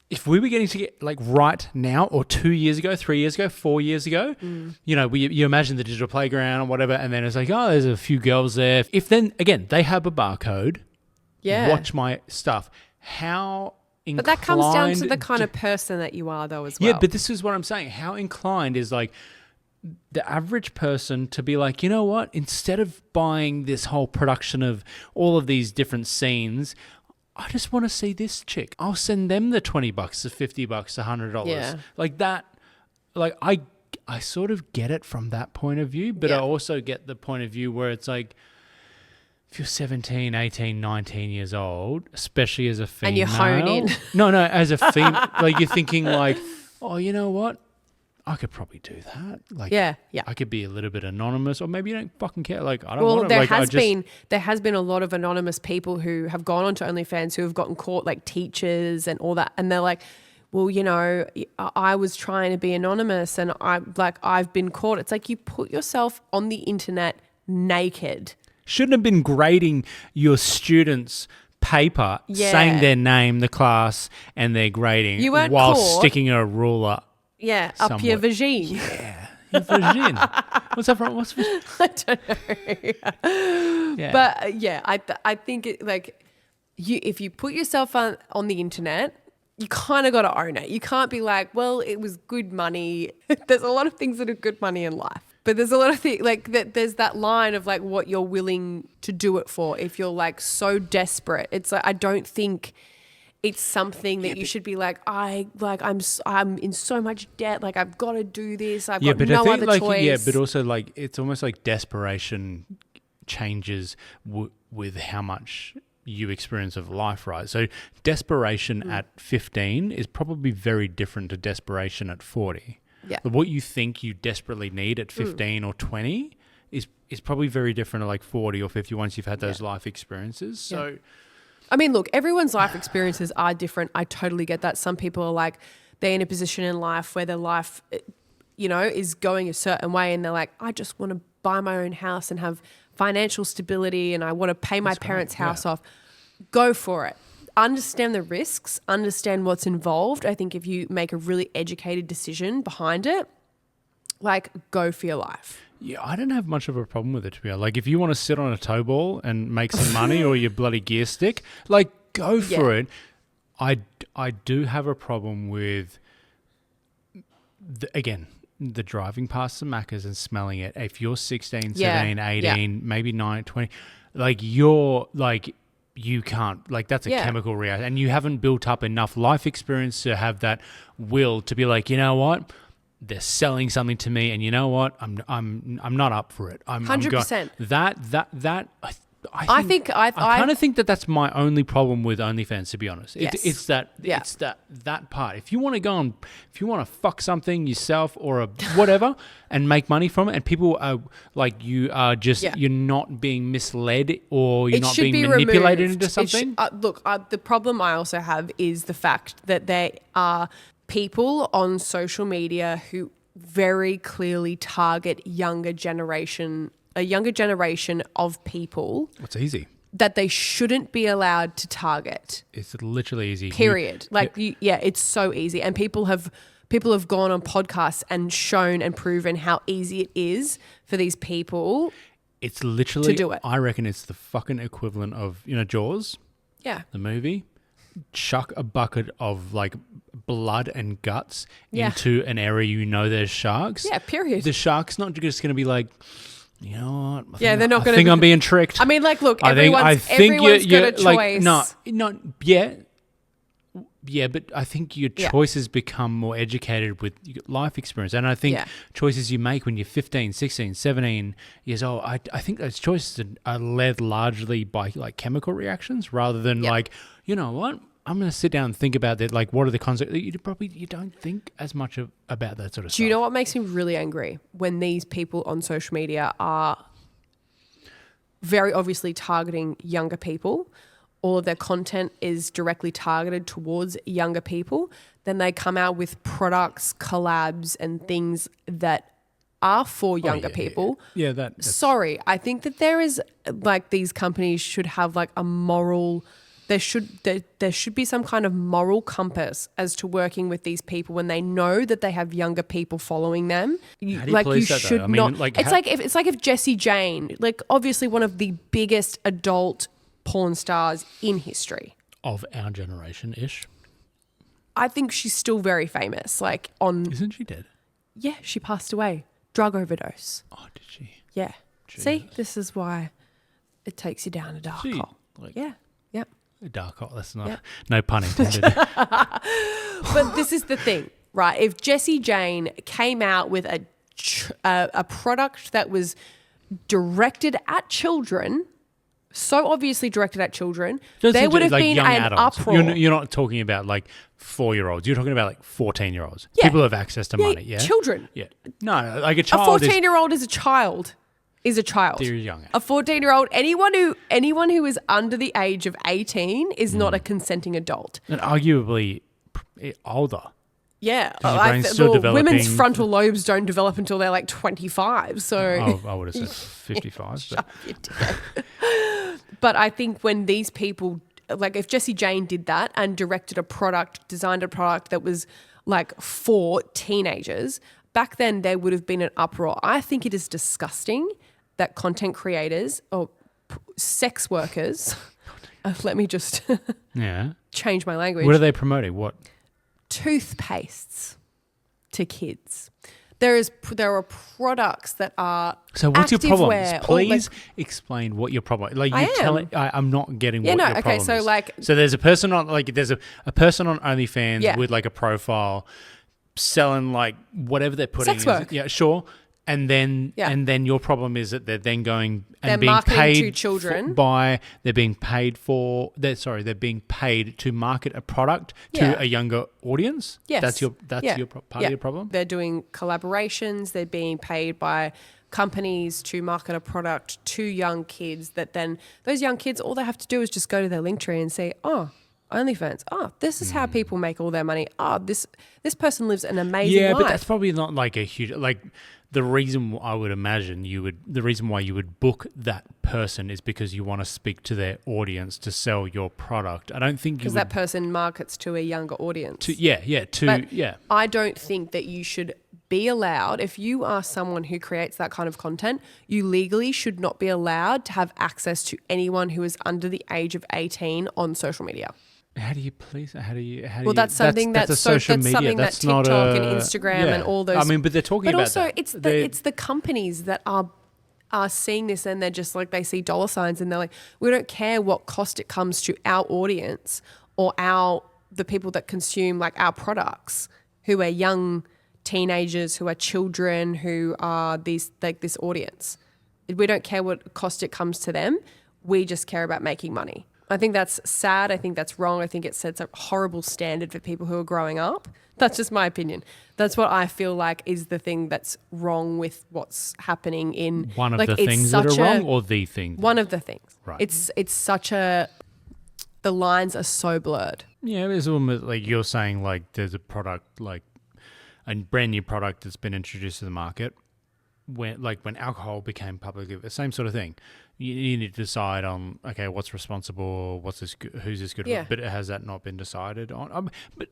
If we were getting together like right now, or 2 years ago, 3 years ago, 4 years ago, you imagine the Digital Playground or whatever, and then it's like, oh, there's a few girls there. If then again they have a barcode, watch my stuff. How inclined? But that comes down to the kind of person that you are, though, as well. Yeah, but this is what I'm saying. How inclined is like the average person to be like, you know what? Instead of buying this whole production of all of these different scenes, I just want to see this chick. I'll send them the $20, the $50, $100. Yeah. Like that. Like I sort of get it from that point of view, but I also get the point of view where it's like, if you're 17, 18, 19 years old, especially as a female. And you hone in. No, as a female. Like you're thinking like, oh, you know what? I could probably do that. Like, yeah. I could be a little bit anonymous, or maybe you don't fucking care. Like, I don't want want to. Well, there has been a lot of anonymous people who have gone onto OnlyFans who have gotten caught, like teachers and all that, and they're like, well, you know, I was trying to be anonymous, and I've been caught. It's like you put yourself on the internet naked. Shouldn't have been grading your students' paper, saying their name, the class, and their grading, you weren't while caught. Sticking a ruler. Yeah, up your vagine. Yeah, your vagine. What's that from? What's I don't know. Yeah. But I think it, like if you put yourself on the internet, you kind of got to own it. You can't be like, well, it was good money. There's a lot of things that are good money in life. But there's a lot of things like that. There's that line of like what you're willing to do it for. If you're like so desperate, it's like I don't think it's something that you should be like I'm in so much debt. Like I've got to do this. I've got no other choice. Yeah, but also like it's almost like desperation changes with how much you experience of life, right? So desperation at 15 is probably very different to desperation at 40. Yeah. What you think you desperately need at 15 or 20 is probably very different at like 40 or 50 once you've had those life experiences. So, I mean, look, everyone's life experiences are different. I totally get that. Some people are like, they're in a position in life where their life, is going a certain way and they're like, I just want to buy my own house and have financial stability and I want to pay my parents' house off. Go for it. Understand the risks, understand what's involved. I think if you make a really educated decision behind it, like go for your life. Yeah, I don't have much of a problem with it, to be honest. Like if you want to sit on a tow ball and make some money or your bloody gear stick, like go for it. I do have a problem with, the driving past the Maccas and smelling it. If you're 16, 17, 18, maybe 9, 20, like you're like, you can't, like that's a chemical reaction and you haven't built up enough life experience to have that will to be like, you know what? They're selling something to me and you know what? I'm not up for it. 100%. I kind of think that that's my only problem with OnlyFans, to be honest. It's that part. If you want to fuck something yourself or whatever and make money from it, and people are like, you are just you're not being misled or you're not being manipulated into something. The problem I also have is the fact that there are people on social media who very clearly target a younger generation of people. It's easy. That they shouldn't be allowed to target. It's literally easy. Period. It's so easy. And people have gone on podcasts and shown and proven how easy it is for these people. It's literally, to do it. I reckon it's the fucking equivalent of, Jaws. Yeah. The movie. Chuck a bucket of like blood and guts into an area there's sharks. Yeah, period. The shark's not just going to be like, you know what? They're not going to. I think I'm being tricked. I mean, like, look, everyone's got a choice. But I think your choices become more educated with life experience. And I think choices you make when you're 15, 16, 17 years old, I think those choices are led largely by like chemical reactions rather than like, you know what? I'm going to sit down and think about that. Like, what are the consequences? You don't think as much about that sort of stuff. Do you know what makes me really angry? When these people on social media are very obviously targeting younger people. All of their content is directly targeted towards younger people. Then they come out with products, collabs, and things that are for younger people. Yeah, that's... Sorry, I think that there is like these companies should have like a moral. There should be some kind of moral compass as to working with these people when they know that they have younger people following them. How do you police that, though? I mean, not. It's like if Jessie Jane, like obviously one of the biggest adult porn stars in history of our generation-ish. I think she's still very famous. Like isn't she dead? Yeah, she passed away, drug overdose. Oh, did she? Yeah. Jesus. See, this is why it takes you down a dark hole. Yep. A dark hole. That's not no pun intended. But this is the thing, right? If Jessie Jane came out with a product that was directed at children, so obviously directed at children, there would have been an uproar. You're not talking about like 4-year-olds. You're talking about like 14-year-olds. Yeah. People have access to money. Yeah, children. Yeah, no, like a child. A 14-year-old is a child. Is a child. They're young. A 14-year-old, anyone who is under the age of 18 is not a consenting adult. And arguably older. Yeah. Brain's still developing. Women's frontal lobes don't develop until they're like 25. So I would have said 55. But I think when these people, like if Jessie Jane did that and designed a product that was like for teenagers, back then there would have been an uproar. I think it is disgusting that content creators or sex workers, let me just change my language. What are they promoting? What? Toothpastes to kids. There are products that are So what's your problem? activewear, or, Please explain what your problem. Like you tell it. I'm not getting what your problem so is. like, So there's a person on there's a person on OnlyFans Yeah. with like a profile selling like whatever they're putting. Sex work. Yeah, sure. And then Yeah. your problem is that they're then going and They're being marketing paid to children. they're being paid to market a product to Yeah. a younger audience. Yes. That's your part of your problem. They're doing collaborations. They're being paid by companies to market a product to young kids that then those young kids, all they have to do is just go to their Linktree and say, oh, OnlyFans. Oh, this is how people make all their money. Oh, this person lives an amazing life. Yeah, but that's probably not like a huge like. The reason I would imagine the reason why you would book that person is because you want to speak to their audience to sell your product. I don't think because that person markets to a younger audience. Yeah. I don't think that you should be allowed, if you are someone who creates that kind of content, you legally should not be allowed to have access to anyone who is under the age of 18 on social media. How do you police? Well, that's something that's social media. something That's that TikTok not and Instagram and all those. I mean, but they're talking about also, that. it's the companies that are seeing this and they're just like, they see dollar signs and they're like, we don't care what cost it comes to our audience or the people that consume like our products, who are young teenagers, who are children, who are this audience. We don't care what cost it comes to them. We just care about making money. I think that's sad. I think that's wrong. I think it sets a horrible standard for people who are growing up. That's just my opinion. That's what I feel like is the thing that's wrong with what's happening in one of like, the things that are wrong, or the thing. One of the things. Right. It's such the lines are so blurred. Yeah, there's almost like you're saying like there's a product like a brand new product that's been introduced to the market when alcohol became publicly the same sort of thing. You need to decide on, okay, what's responsible, who's this good for, but has that not been decided on? But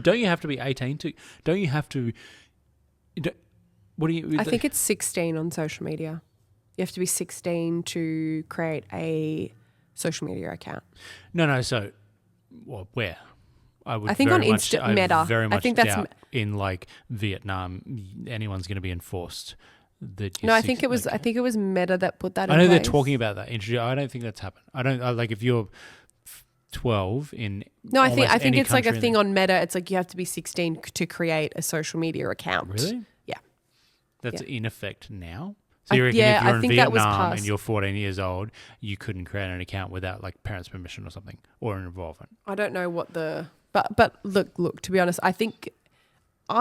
don't you have to be 18 to, don't you have to, what do you? I think it's 16 on social media. You have to be 16 to create a social media account. No, so, well, where? I think on Meta. Very much I think that's doubt in like Vietnam, anyone's going to be enforced. I think it was Meta that put that in I know place. they're talking about that. I don't think that's happened. Like if you're 12 in I think it's like a thing on Meta. It's like you have to be 16 to create a social media account. Really? Yeah. That's in effect now? So you reckon if you're in Vietnam and you're 14 years old, you couldn't create an account without like parents' permission or something or an involvement? I don't know what but look, to be honest, I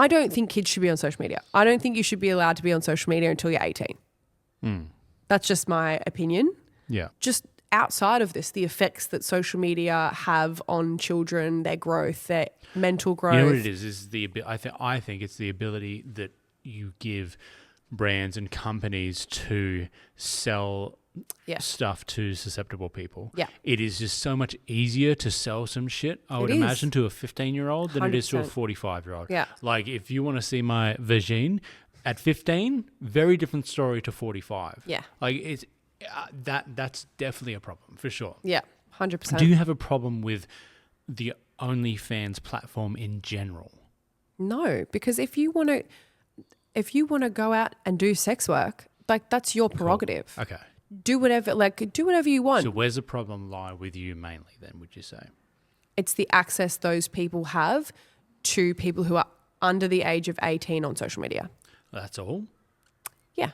don't think kids should be on social media. I don't think you should be allowed to be on social media until you're 18. That's just my opinion. Yeah. Just outside of this, the effects that social media have on children, their growth, their mental growth. You know what it is I think it's the ability that you give brands and companies to sell stuff to susceptible people. Yeah. It is just so much easier to sell some shit, I would imagine, to a 15-year-old than it is to a 45-year-old. Yeah. Like if you want to see my vagine at 15, very different story to 45. Yeah. Like it's that's definitely a problem for sure. Yeah, 100%. Do you have a problem with the OnlyFans platform in general? No, because if you want to go out and do sex work, like that's your prerogative. Cool. Okay. Do whatever you want. So where's the problem lie with you mainly then, would you say? It's the access those people have to people who are under the age of 18 on social media. That's all? Yeah.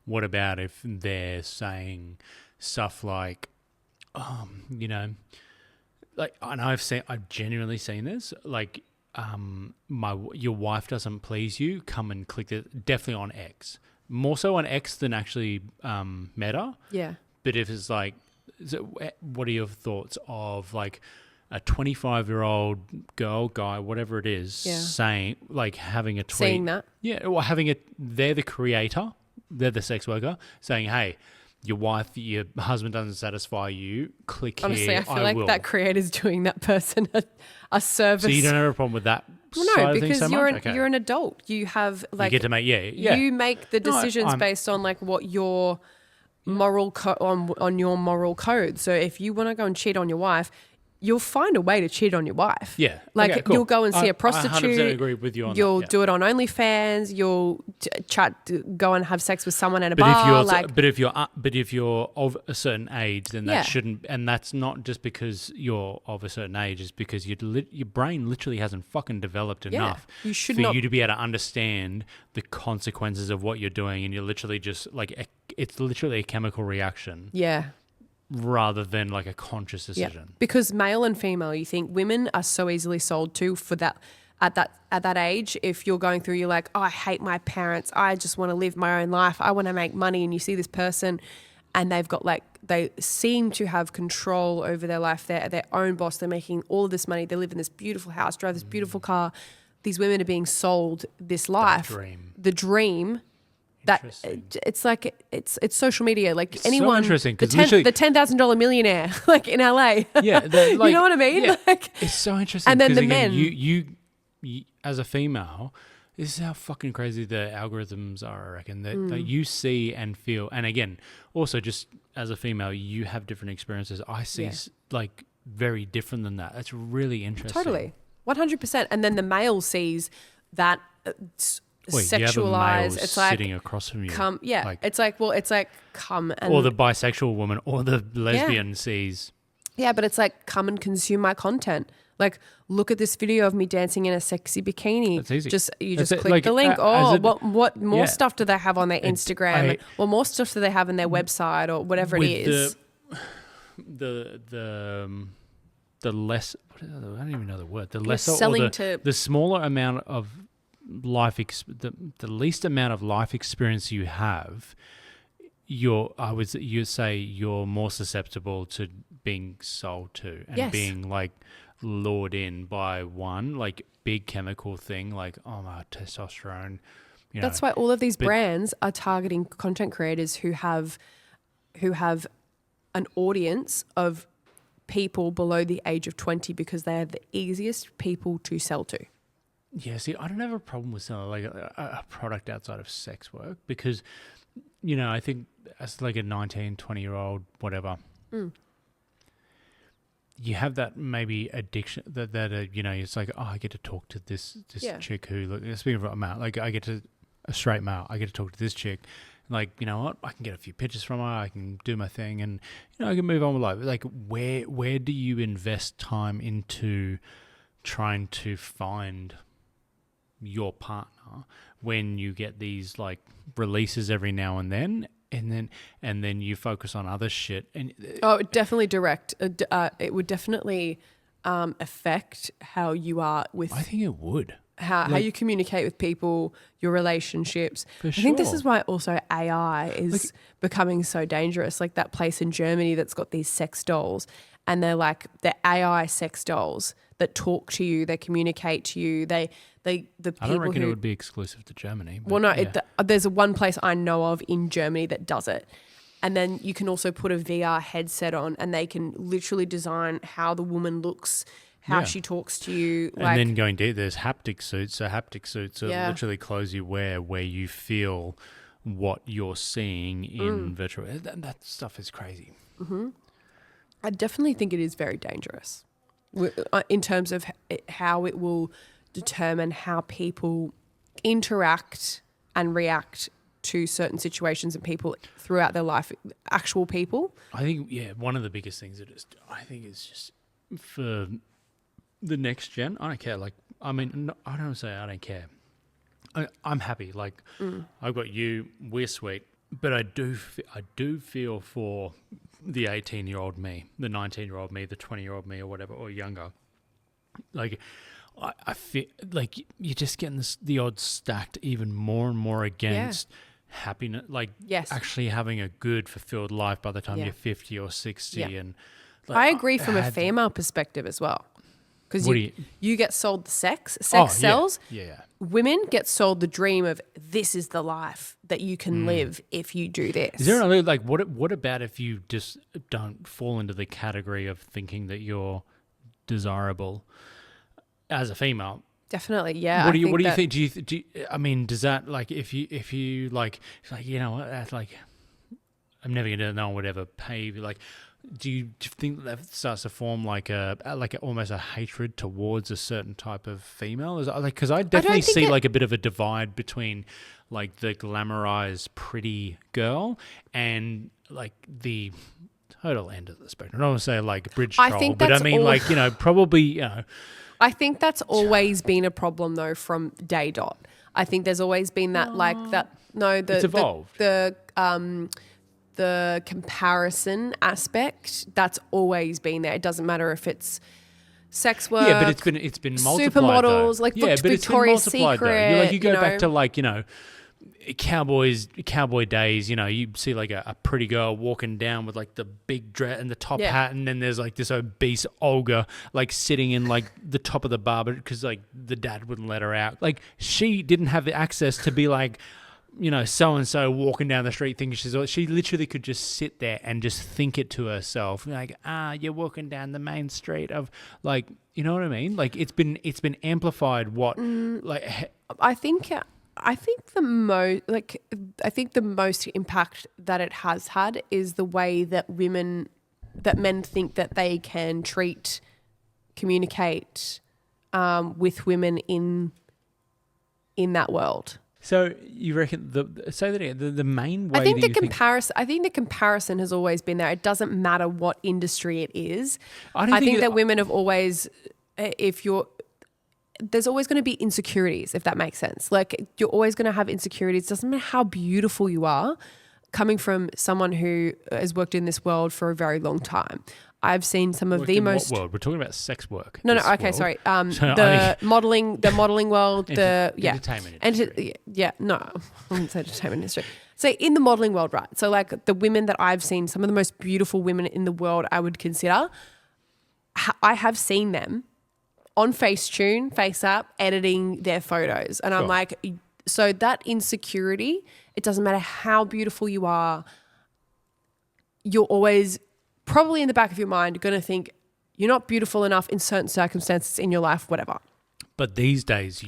What about if they're saying stuff like, like, and I've genuinely seen this, like, your wife doesn't please you, come and click it. Definitely on X. More so on X than actually Meta. Yeah. But if it's like, what are your thoughts of like a 25-year-old girl, guy, whatever it is, saying, like having a tweet. Saying that? Yeah, or they're the creator, they're the sex worker, saying, hey, your husband doesn't satisfy you, click Honestly, here, I feel like that creator's doing that person a service. So you don't have a problem with that? Well, no, because you're an adult. You have like you get to make You make the decisions based on like what your moral on your moral code. So if you want to go and cheat on your wife, you'll find a way to cheat on your wife. Yeah. Like Okay, cool. you'll go and see a prostitute. I 100% agree with you on you'll that. do it on OnlyFans. You'll go and have sex with someone at a But bar. but if you're of a certain age, then that shouldn't. And that's not just because you're of a certain age. It's because your brain literally hasn't fucking developed enough you should for not, you to be able to understand the consequences of what you're doing. And you're literally just like it's literally a chemical reaction. Yeah. Rather than like a conscious decision. Yeah. Because male and female, you think women are so easily sold to for that at that age. If you're going through, you're like, oh, I hate my parents. I just want to live my own life. I want to make money. And you see this person and they've got they seem to have control over their life. They're their own boss. They're making all of this money. They live in this beautiful house, drive this beautiful car. These women are being sold this life. The dream. That it's like it's social media. Like it's anyone, so interesting, the $10,000 millionaire, like in LA. Yeah, you know what I mean. Yeah, like, it's so interesting. And then the again, men, you as a female, this is how fucking crazy the algorithms are. I reckon that you see and feel, and again, also just as a female, you have different experiences. I see like very different than that. That's really interesting. Totally, 100%. And then the male sees that. Sexualized. It's like sitting across from you. Come, it's like come and or the bisexual woman or the lesbian sees. Yeah, but it's like come and consume my content. Like look at this video of me dancing in a sexy bikini. That's easy. You just click the link. What more stuff do they have on their Instagram? What more stuff do they have on their website or whatever it is? The less I don't even know the word. The lesser selling the smaller amount of the least amount of life experience you have, you say you're more susceptible to being sold to and being like lured in by one like big chemical thing like my testosterone. That's why all of these brands are targeting content creators who have an audience of people below the age of 20 because they are the easiest people to sell to. Yeah, see, I don't have a problem with selling like a product outside of sex work because, I think as like a 19, 20-year-old, whatever, you have that maybe addiction that it's like, I get to talk to this chick who, speaking of a male, like I get to, a straight male, I get to talk to this chick. Like, you know what, I can get a few pictures from her, I can do my thing and, I can move on with life. Like, where do you invest time into trying to find your partner when you get these like releases every now and then you focus on other shit and definitely it would definitely affect how you are with I think it would how you communicate with people, your relationships. I think this is why also AI is becoming so dangerous, like that place in Germany that's got these sex dolls and they're AI sex dolls that talk to you, they communicate to you, the people I don't reckon it would be exclusive to Germany. Well, no, there's one place I know of in Germany that does it. And then you can also put a VR headset on and they can literally design how the woman looks, how she talks to you. And then going deep, there's haptic suits. So haptic suits are literally clothes you wear where you feel what you're seeing in virtual. That stuff is crazy. Mm-hmm. I definitely think it is very dangerous in terms of how it will determine how people interact and react to certain situations and people throughout their life, actual people. I think, one of the biggest things I think is just for the next gen, I don't care. Like, I mean, I don't say I don't care. I'm happy. Like, I've got you, we're sweet. But I do feel for the 18-year-old me, the 19-year-old me, the 20-year-old me or whatever, or younger. Like, I feel like you're just getting the odds stacked even more and more against happiness, like actually having a good, fulfilled life by the time you're 50 or 60. And like, I agree from a female perspective as well. Because you get sold the sex sells. Yeah. Women get sold the dream of this is the life that you can live if you do this. Is there another, like, what about if you just don't fall into the category of thinking that you're desirable as a female? Definitely, yeah. What do you think? Do you I mean, does that, like, if you like, you know what, that's like, I'm never gonna know whatever pay, like, do you think that starts to form like almost a hatred towards a certain type of female? Is like, because I definitely see like a bit of a divide between like the glamorized pretty girl and like the total end of the spectrum. I don't want to say like bridge troll, but I mean like, you know, probably, you know. I think that's always been a problem though from day dot. I think there's always been that it's evolved. The comparison aspect, that's always been there. It doesn't matter if it's sex work. Yeah, but it's been multiplied. Supermodels, like Victoria's Secret. You go back to like, you know, cowboy days, you know, you see like a pretty girl walking down with like the big dress and the top hat, and then there's like this obese Olga like sitting in like the top of the bar because like the dad wouldn't let her out. Like she didn't have the access to be like, you know, so-and-so walking down the street thinking she literally could just sit there and just think it to herself. Like, you're walking down the main street of like, you know what I mean? Like it's been amplified I think the most impact that it has had is the way that men think that they can communicate with women in that world. So you reckon the main way? I think the comparison has always been there. It doesn't matter what industry it is. I think that women have always, there's always going to be insecurities, if that makes sense. Like you're always going to have insecurities. It doesn't matter how beautiful you are. Coming from someone who has worked in this world for a very long time, I've seen some of the most. What world? We're talking about sex work. No. Okay, sorry. The modeling world. Entertainment industry. No, I wouldn't say entertainment industry. So in the modeling world, right? So like the women that I've seen, some of the most beautiful women in the world, I would consider. I have seen them on Facetune, FaceApp, editing their photos, and I'm like, so that insecurity. It doesn't matter how beautiful you are. You're always probably in the back of your mind going to think you're not beautiful enough in certain circumstances in your life, whatever. But these days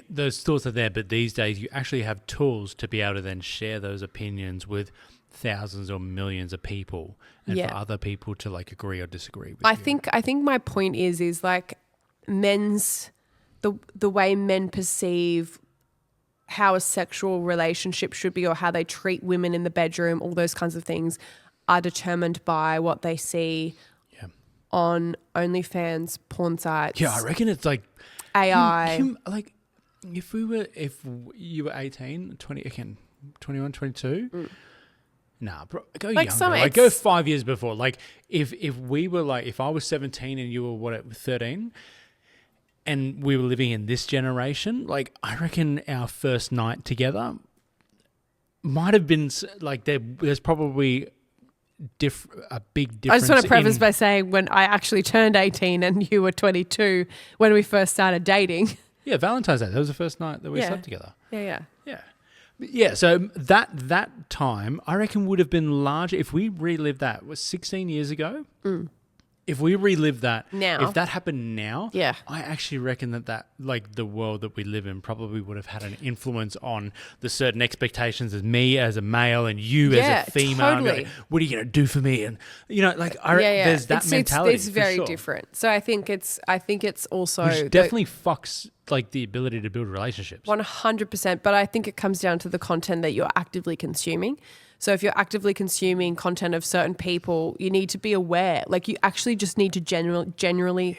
those thoughts are there, but these days you actually have tools to be able to then share those opinions with thousands or millions of people and for other people to like agree or disagree with you. I think my point is like the way men perceive how a sexual relationship should be or how they treat women in the bedroom, all those kinds of things are determined by what they see on OnlyFans, porn sites. Yeah, I reckon it's like AI. Like if you were 18, 20, again, 21, 22, nah, bro, go like younger. Like go 5 years before. Like if we were like, if I was 17 and you were 13 and we were living in this generation, like I reckon our first night together might have been like there's probably a big difference. I just want to preface by saying when I actually turned 18 and you were 22 when we first started dating. Yeah, Valentine's Day. That was the first night that we slept together. Yeah. Yeah, so that time I reckon would have been larger if we relived that. It was 16 years ago. If we relive that now, if that happened now, I actually reckon that like the world that we live in probably would have had an influence on the certain expectations as me as a male and you as a female. Totally. Like, what are you going to do for me? And you know, like there's that mentality. It's very different. So I think it's also which definitely fucks like the ability to build relationships. 100%. But I think it comes down to the content that you're actively consuming. So if you're actively consuming content of certain people, you need to be aware. Like you actually just need to generally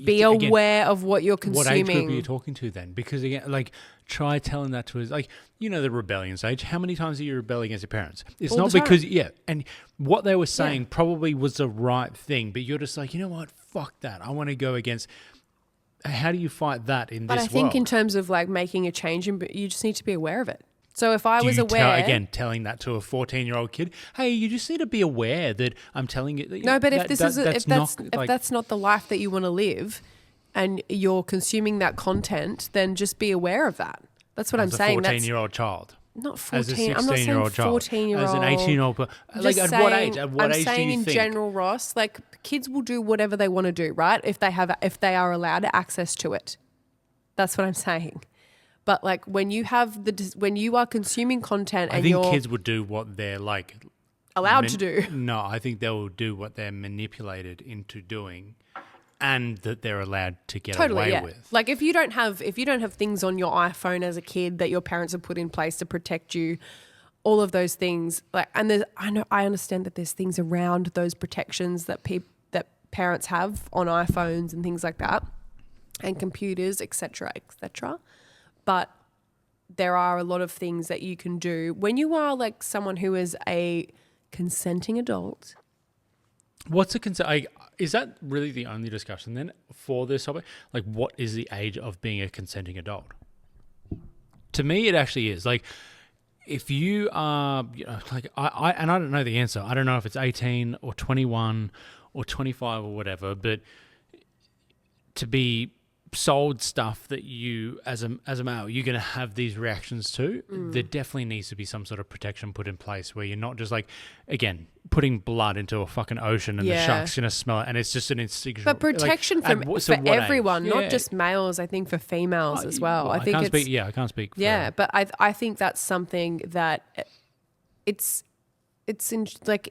be aware of what you're consuming. What age group are you talking to then? Because again, like try telling that to us. Like, you know, the rebellion stage. How many times do you rebel against your parents? It's not because, and what they were saying probably was the right thing, but you're just like, you know what? Fuck that. I want to go against. How do you fight that in this world? But I think in terms of like making a change, you just need to be aware of it. So if I was aware... telling that to a 14-year-old kid, hey, you just need to be aware that I'm telling you... That, no, but if that's not the life that you want to live and you're consuming that content, then just be aware of that. That's what I'm saying. As a 14-year-old child. Not 14. As a 16-year-old I'm not saying 14-year-old. As an 18-year-old. Like at what age? At what age do you think? I'm saying in general, Ross, like kids will do whatever they want to do, right? If they are allowed access to it. That's what I'm saying. But like when you are consuming content, I think kids would do what they're like allowed to do. No, I think they will do what they're manipulated into doing, and that they're allowed to get away with. Like if you don't have things on your iPhone as a kid that your parents have put in place to protect you, all of those things, like, and I understand that there's things around those protections that parents have on iPhones and things like that, and computers, etc., etc. But there are a lot of things that you can do when you are like someone who is a consenting adult. What's a consent? Is that really the only discussion then for this topic? Like, what is the age of being a consenting adult? To me, it actually is. Like, if you are, like, I don't know the answer. I don't know if it's 18 or 21 or 25 or whatever, but to be sold stuff that you, as a male, you're going to have these reactions to, there definitely needs to be some sort of protection put in place where you're not just like, again, putting blood into a fucking ocean and the shark's going to smell it and it's just an instinctual. But protection for everyone, not just males, I think for females as well. I can't speak for but I think that's something that it's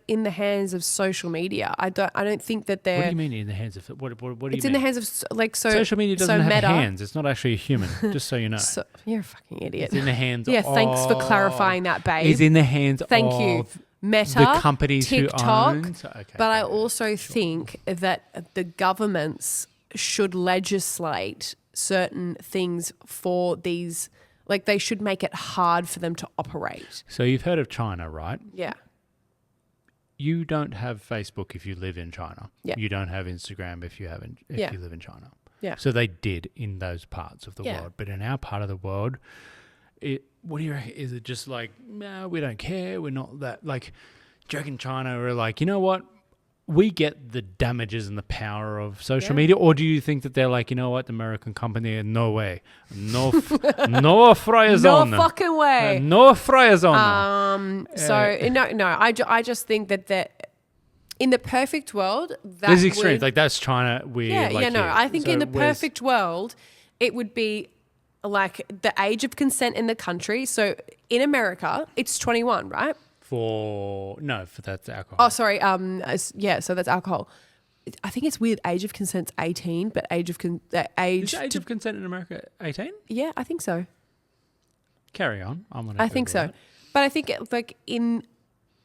in the hands of social media. I don't think that they're. What do you mean in the hands of what do you mean? It's in the hands of like social media doesn't have hands. It's not actually a human. Just so you know. You're a fucking idiot. It's in the hands. Thanks for clarifying that, babe. It's in the hands. Thank you. Meta, the companies TikTok, who own. But I also think that the governments should legislate certain things for these. Like they should make it hard for them to operate. So you've heard of China, right? Yeah. You don't have Facebook if you live in China. Yeah. You don't have Instagram if you live in China. Yeah. So they did in those parts of the world. But in our part of the world, what do you reckon? Is it just like, no, we don't care. We're not that, like, do you reckon China are like, you know what? We get the damages and the power of social media. Or do you think that they're like, you know what? The American company, no way. No fries on them. No fucking way. No fries on them. I just think that in the perfect world, there's extremes. Like that's China. I think in the perfect world, it would be like the age of consent in the country. So in America, it's 21, right? For that's alcohol. Oh, sorry. So that's alcohol. I think it's weird. Age of consent's 18, but age of consent in America 18? Yeah, I think so. Carry on. I think so, but I think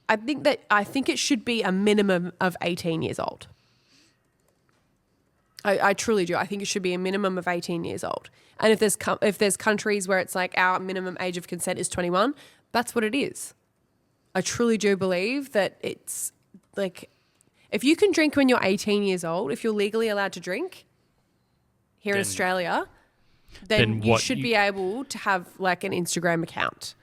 I think it should be a minimum of 18 years old. I truly do. I think it should be a minimum of 18 years old. And if there's countries where it's like our minimum age of consent is 21, that's what it is. I truly do believe that it's like if you can drink when you're 18 years old, if you're legally allowed to drink here in Australia, then you should be able to have like an Instagram account.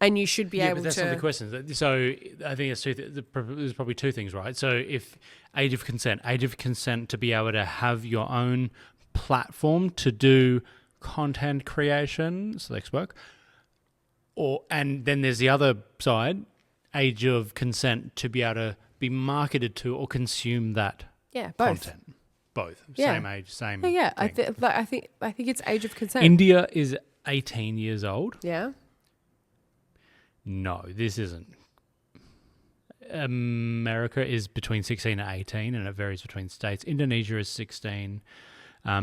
And you should be able to. But that's not the question. So I think there's probably two things, right? So if age of consent to be able to have your own platform to do content creation, sex work, and then there's the other side, age of consent to be able to be marketed to or consume that content. Both. Same age, same. Yeah. I think it's age of consent. India is 18 years old. Yeah. No, this isn't. America is between 16 and 18, and it varies between states. Indonesia is 16.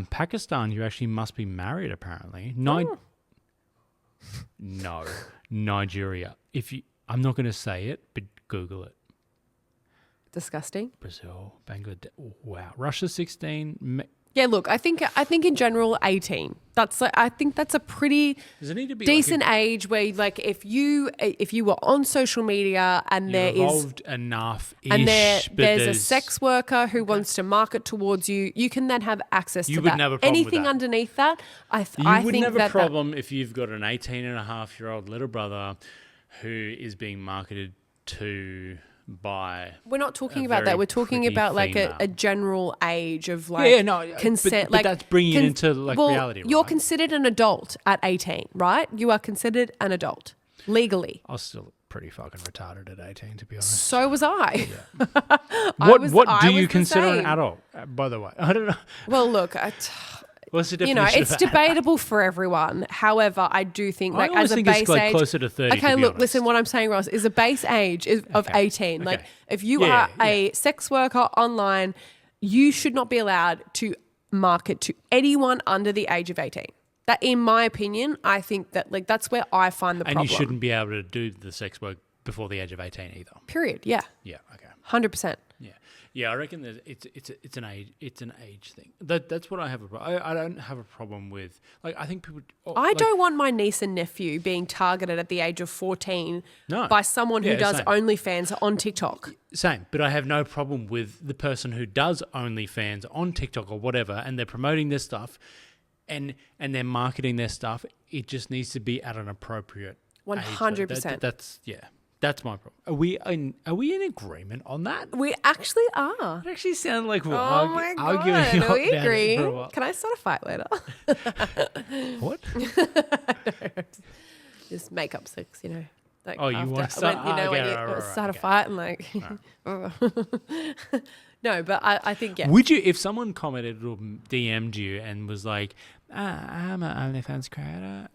Pakistan, you actually must be married, apparently. No, Nigeria. I'm not going to say it, but Google it. Disgusting. Brazil, Bangladesh. Wow, Russia 16. Yeah, look, I think in general 18. I think that's a pretty decent age where like if you were on social media and there is evolved enough and there's a sex worker who wants to market towards you, you can then have access to that. You wouldn't have a problem Anything with that. Underneath that, you wouldn't have a problem if you've got an 18-and-a-half-year-old little brother who is being marketed to by. We're not talking about that. We're talking about like a general age of like consent. But that's bringing it into like reality. Right? You're considered an adult at 18, right? You are considered an adult legally. I was still pretty fucking retarded at 18, to be honest. So was I. Yeah. What do you consider an adult? By the way, I don't know. Well, look, What's the you definition? know, it's debatable for everyone. However, I do think I like always as a think base it's like age, closer to 30. okay, to be look, honest. listen, what I'm saying, Ross, is a base age of 18. Like Okay. if you are a sex worker online, you should not be allowed to market to anyone under the age of 18. That, in my opinion, I think that like that's where I find the problem. And you shouldn't be able to do the sex work before the age of 18 either. Period. Yeah. Yeah. Okay. 100%. Yeah. I reckon it's an age thing. That's what I have I don't have a problem with. Like I think people. I don't want my niece and nephew being targeted at the age of 14 by someone who does same. OnlyFans on TikTok. Same, but I have no problem with the person who does OnlyFans on TikTok or whatever, and they're promoting their stuff, and they're marketing their stuff. It just needs to be at an appropriate 100%. That's my problem. Are we in agreement on that? We actually are. It actually sounded like we're Oh my arguing. God, we about agree. it for a while. Can I start a fight later? What? Just make up sex, you know. Like Oh, you after- want to start? when, you know, okay, when you right, start okay. a fight and like. No, but I think Would you, if someone commented or DM'd you and was like, I'm an OnlyFans creator,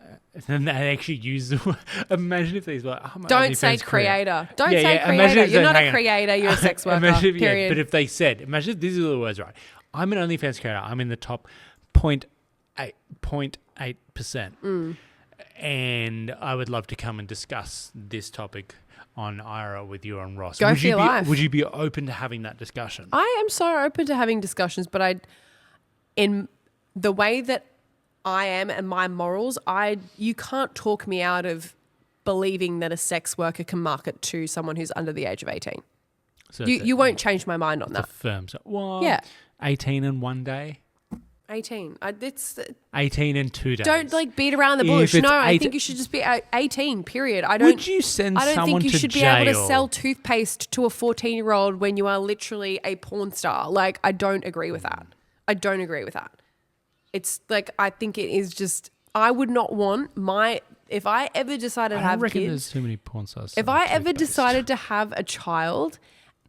and they actually use the word, imagine if these were, I'm an Don't say OnlyFans creator. creator. Don't Yeah, say yeah, imagine creator. if You're they- not hang a on. creator. You're a sex worker. Imagine if, period. but if they said, imagine these are the words, right? I'm an OnlyFans creator. I'm in the top 0.8%. And I would love to come and discuss this topic on Ira with you and Ross. Go for your life. Would you be open to having that discussion? I am so open to having discussions, but in the way that I am and my morals, you can't talk me out of believing that a sex worker can market to someone who's under the age of 18. So You won't change my mind on that. Firm. So, well, Yeah. 18 in 1 day, 18. It's 18 in 2 days. don't like beat around the If bush. it's No, I 8 think you should just be 18. Period. I don't. Would you send I don't someone think you to should jail? be able to sell toothpaste to a 14-year-old when you are literally a porn star. Like, I don't agree with that. I don't agree with that. It's like, I think it is just, I would not want if I ever decided to I don't have reckon kids, there's too many porn stars. if I ever decided to have a child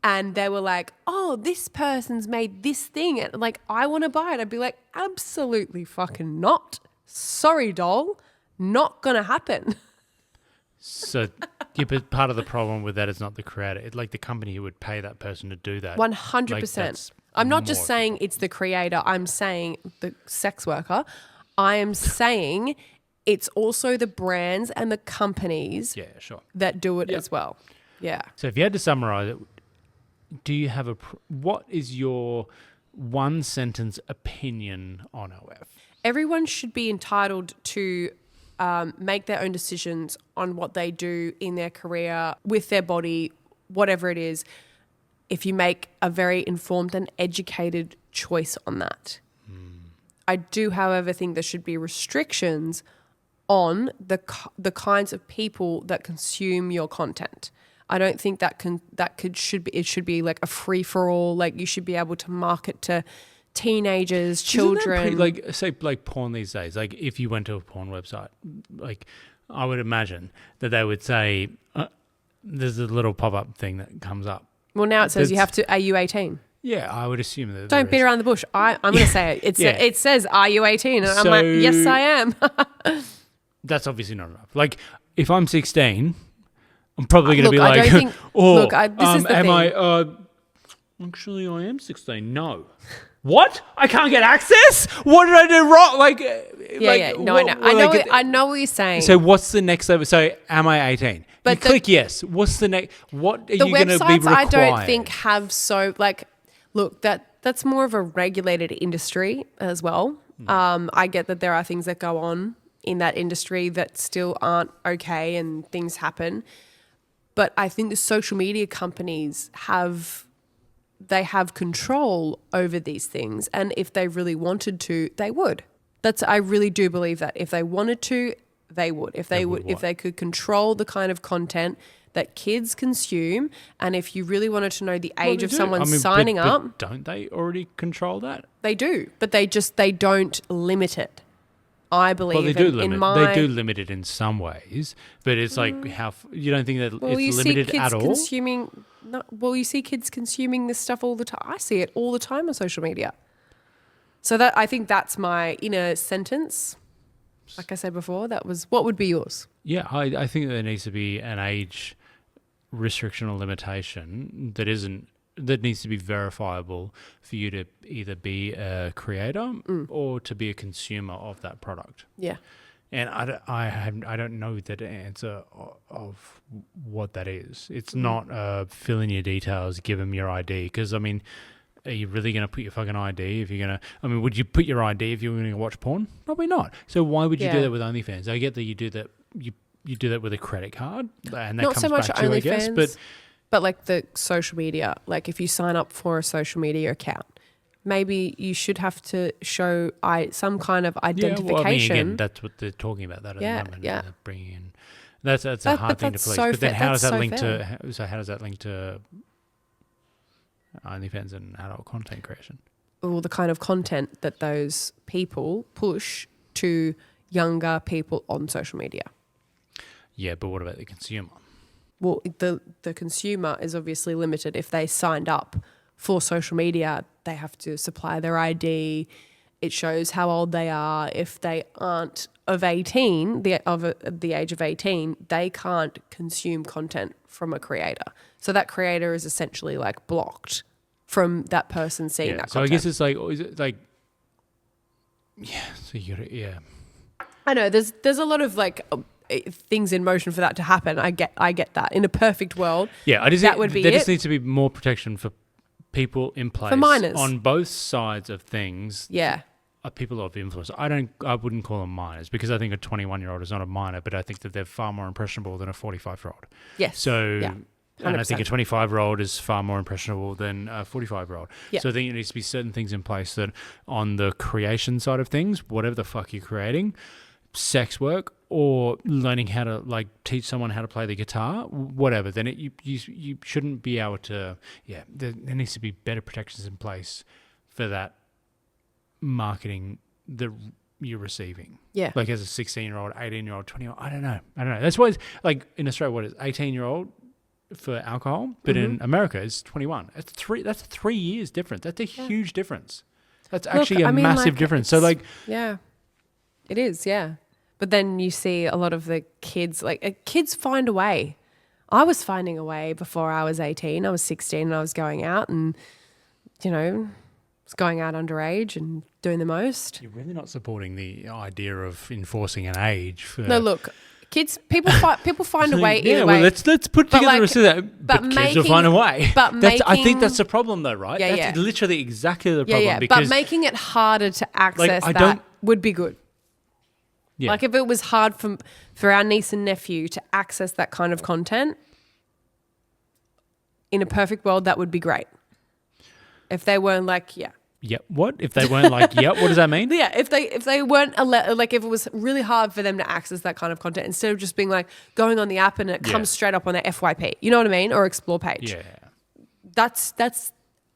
and they were like, oh, this person's made this thing, and like, I want to buy it, I'd be like, absolutely fucking not. Sorry, doll. Not going to happen. So, yeah, but part of the problem with that is not the creator. It's like the company who would pay that person to do that. 100%. I'm not just saying it's the creator. I'm saying the sex worker. I am saying it's also the brands and the companies Yeah, sure. that do it as well. Yeah. So if you had to summarize it, do you have what is your one sentence opinion on OF? Everyone should be entitled to make their own decisions on what they do in their career, with their body, whatever it is, if you make a very informed and educated choice on that. I do, however, think there should be restrictions on the kinds of people that consume your content. I don't think it should be like a free for all. Like, you should be able to market to teenagers, children. Like porn these days. Like if you went to a porn website, like I would imagine that they would say there's a little pop up thing that comes up. Well, now it says you have to. Are you 18? Yeah, I would assume that. Don't beat around the bush. I'm going to say it. It says, "Are you 18?" And I'm like, "Yes, I am." That's obviously not enough. Like if I'm 16, I'm probably going to be I like, don't think, "Oh, this is the am thing. I? Actually, I am 16. No." What? I can't get access? What did I do wrong? Like, No, I know. I know what you're saying. So what's the next level? So am I 18? But you click yes. What's the next? What are the you going to be websites required? I don't think have look, that's more of a regulated industry as well. I get that there are things that go on in that industry that still aren't okay and things happen. But I think the social media companies have control over these things. And if they really wanted to, they would. I really do believe that if they wanted to, they would. If they could control the kind of content that kids consume, and if you really wanted to know the age of someone signing up, don't they already control that? They do, but they don't limit it. I believe. Well, they do limit it in some ways, but it's like you don't think that it's limited at all. You see kids consuming this stuff all the time. I see it all the time on social media. So that I think that's my inner sentence. Like I said before, that was what would be yours? Yeah, I think there needs to be an age restriction or limitation that needs to be verifiable for you to either be a creator or to be a consumer of that product. Yeah. And I don't know that answer of what that is. It's not fill in your details, give them your ID. Because, I mean, are you really going to put your fucking ID if you're going to... I mean, would you put your ID if you were going to watch porn? Probably not. So why would you do that with OnlyFans? I get that you do that... You do that with a credit card, and that not comes so much back to you, I guess. But like the social media, like if you sign up for a social media account, maybe you should have to show some kind of identification. Yeah, well, I mean, again, that's what they're talking about that at the moment. Yeah, bringing in that's a hard thing to police. So but then how does that link fair. how does that link to OnlyFans and adult content creation? All the kind of content that those people push to younger people on social media. Yeah, but what about the consumer? Well, the consumer is obviously limited. If they signed up for social media, they have to supply their ID. It shows how old they are. If they aren't of 18, the age of 18, they can't consume content from a creator. So that creator is essentially like blocked from that person seeing that content. So I guess it's like, is it like, so you gotta, I know there's a lot of like things in motion for that to happen. I get that. In a perfect world, there just needs to be more protection for people in place for minors on both sides of things. Yeah, are people of influence. I wouldn't call them minors because I think a 21-year-old is not a minor, but I think that they're far more impressionable than a 45-year-old. Yes. So, yeah, and I think a 25-year-old is far more impressionable than a 45-year-old. Yeah. So I think there needs to be certain things in place that on the creation side of things, whatever the fuck you're creating, sex work or learning how to like teach someone how to play the guitar, whatever, then you shouldn't be able to, there needs to be better protections in place for that marketing that you're receiving. Yeah. Like as a 16-year-old, 18-year-old, 20-year-old, I don't know. That's why it's like in Australia, what is 18-year-old for alcohol, but in America it's 21. That's 3 years difference. That's a huge difference. That's actually a massive difference. So like, yeah, it is. Yeah. But then you see a lot of the kids, kids find a way. I was finding a way before I was 18. I was 16 and I was going out and, was going out underage and doing the most. You're really not supporting the idea of enforcing an age for... No, look, people find a way either way. Well, let's put together a list of that. But kids will find a way. I think that's the problem though, right? Yeah, that's literally exactly the problem. Yeah, because but making it harder to access that would be good. Yeah. Like if it was hard for our niece and nephew to access that kind of content, in a perfect world, that would be great. If they weren't like, Yeah, what? If they weren't like, what does that mean? Yeah, if they weren't like if it was really hard for them to access that kind of content, instead of just being like going on the app and it comes straight up on their FYP, you know what I mean, or explore page. Yeah, that's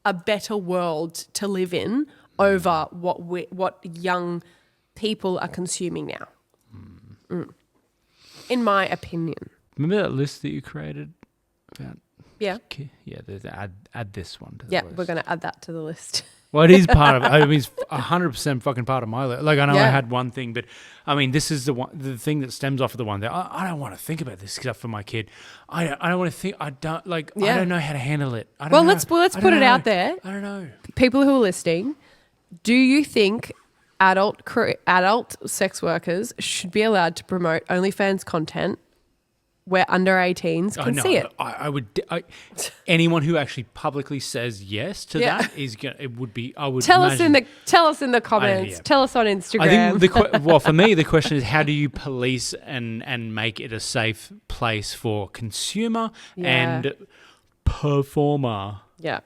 a better world to live in over what young people are consuming now. In my opinion. Remember that list that you created about? Yeah. Yeah, there's add this one to the list. Yeah, we're going to add that to the list. Well, it is part of. I mean, it's 100% fucking part of my list. Like I know I had one thing, but I mean, this is the thing that stems off of the one that I don't want to think about this stuff for my kid. I don't want to think. I don't know how to handle it. Let's put it out there. I don't know. People who are listening, do you think adult sex workers should be allowed to promote OnlyFans content where under 18s can see it? I would. Anyone who actually publicly says yes to that is gonna. It would be. I would tell us in the comments. Tell us on Instagram. I think for me the question is how do you police and make it a safe place for consumer and performer? Yeah.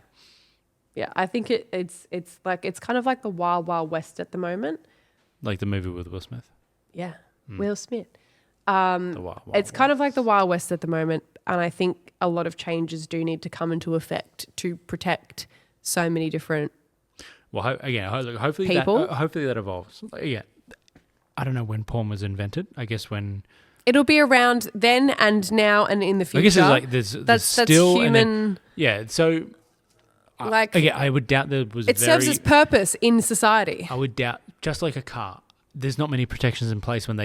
Yeah, I think it's kind of like the Wild Wild West at the moment. Like the movie with Will Smith. Yeah, Will Smith. The Wild it's kind of like the Wild West at the moment, and I think a lot of changes do need to come into effect to protect so many different. Well, hopefully people. Hopefully that evolves. I don't know when porn was invented. I guess when. It'll be around then and now and in the future. I guess there's still human. So. Like, again, I would doubt there was it serves its purpose in society. I would doubt, just like a car, there's not many protections in place when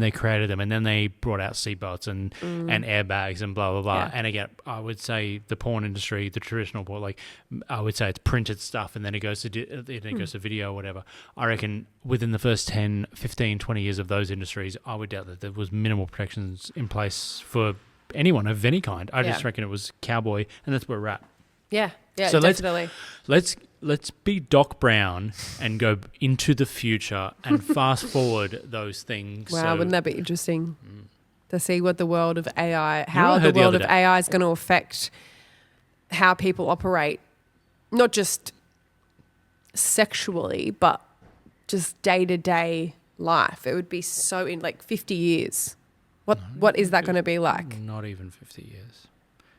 they created them, and then they brought out seatbelts and airbags and blah blah blah. Yeah. And again, I would say the porn industry, the traditional porn, like I would say it's printed stuff, and then it goes to video or whatever. I reckon within the first 10, 15, 20 years of those industries, I would doubt that there was minimal protections in place for anyone of any kind. I just reckon it was cowboy, and that's where we're at. Yeah, So definitely. Let's be Doc Brown and go into the future and fast forward those things. Wow, So, wouldn't that be interesting to see what the world of AI, I how the heard the world other of day- AI is going to affect how people operate, not just sexually, but just day-to-day life. It would be so in like 50 years. What is that going to be like? Not even 50 years.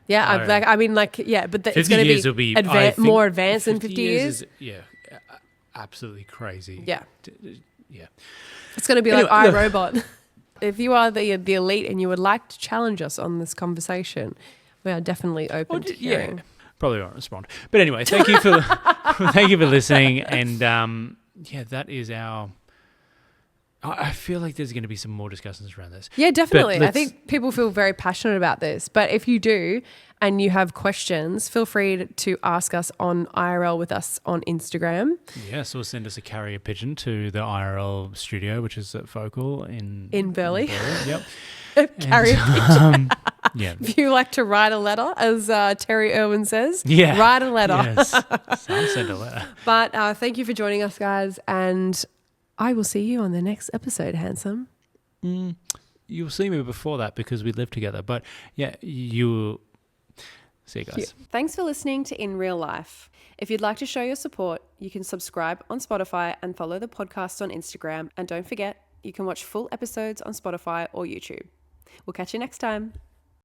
Yeah, I but it's 50 going years to will be be more advanced than 50 years. Absolutely crazy. Yeah. Yeah. It's going to be Anyway, like look. iRobot. If you are the elite and you would like to challenge us on this conversation, we are definitely open to hearing. Probably won't respond. But anyway, thank you for thank you for listening. And that is our. I feel like there's going to be some more discussions around this. Yeah, definitely. I let's- think people feel very passionate about this. But if you do and you have questions, feel free to ask us on IRL with us on Instagram. Yes, or send us a carrier pigeon to the IRL studio, which is at Focal in Burleigh. Yep. Carry a And, yeah. If you like to write a letter, as Terry Irwin says, Yeah. write a letter. Yes. Someone send a letter. But thank you for joining us, guys. And I will see you on the next episode, handsome. You'll see me before that because we live together. But yeah, you'll see you guys. Thanks for listening to In Real Life. If you'd like to show your support, you can subscribe on Spotify and follow the podcast on Instagram. And don't forget, you can watch full episodes on Spotify or YouTube. We'll catch you next time.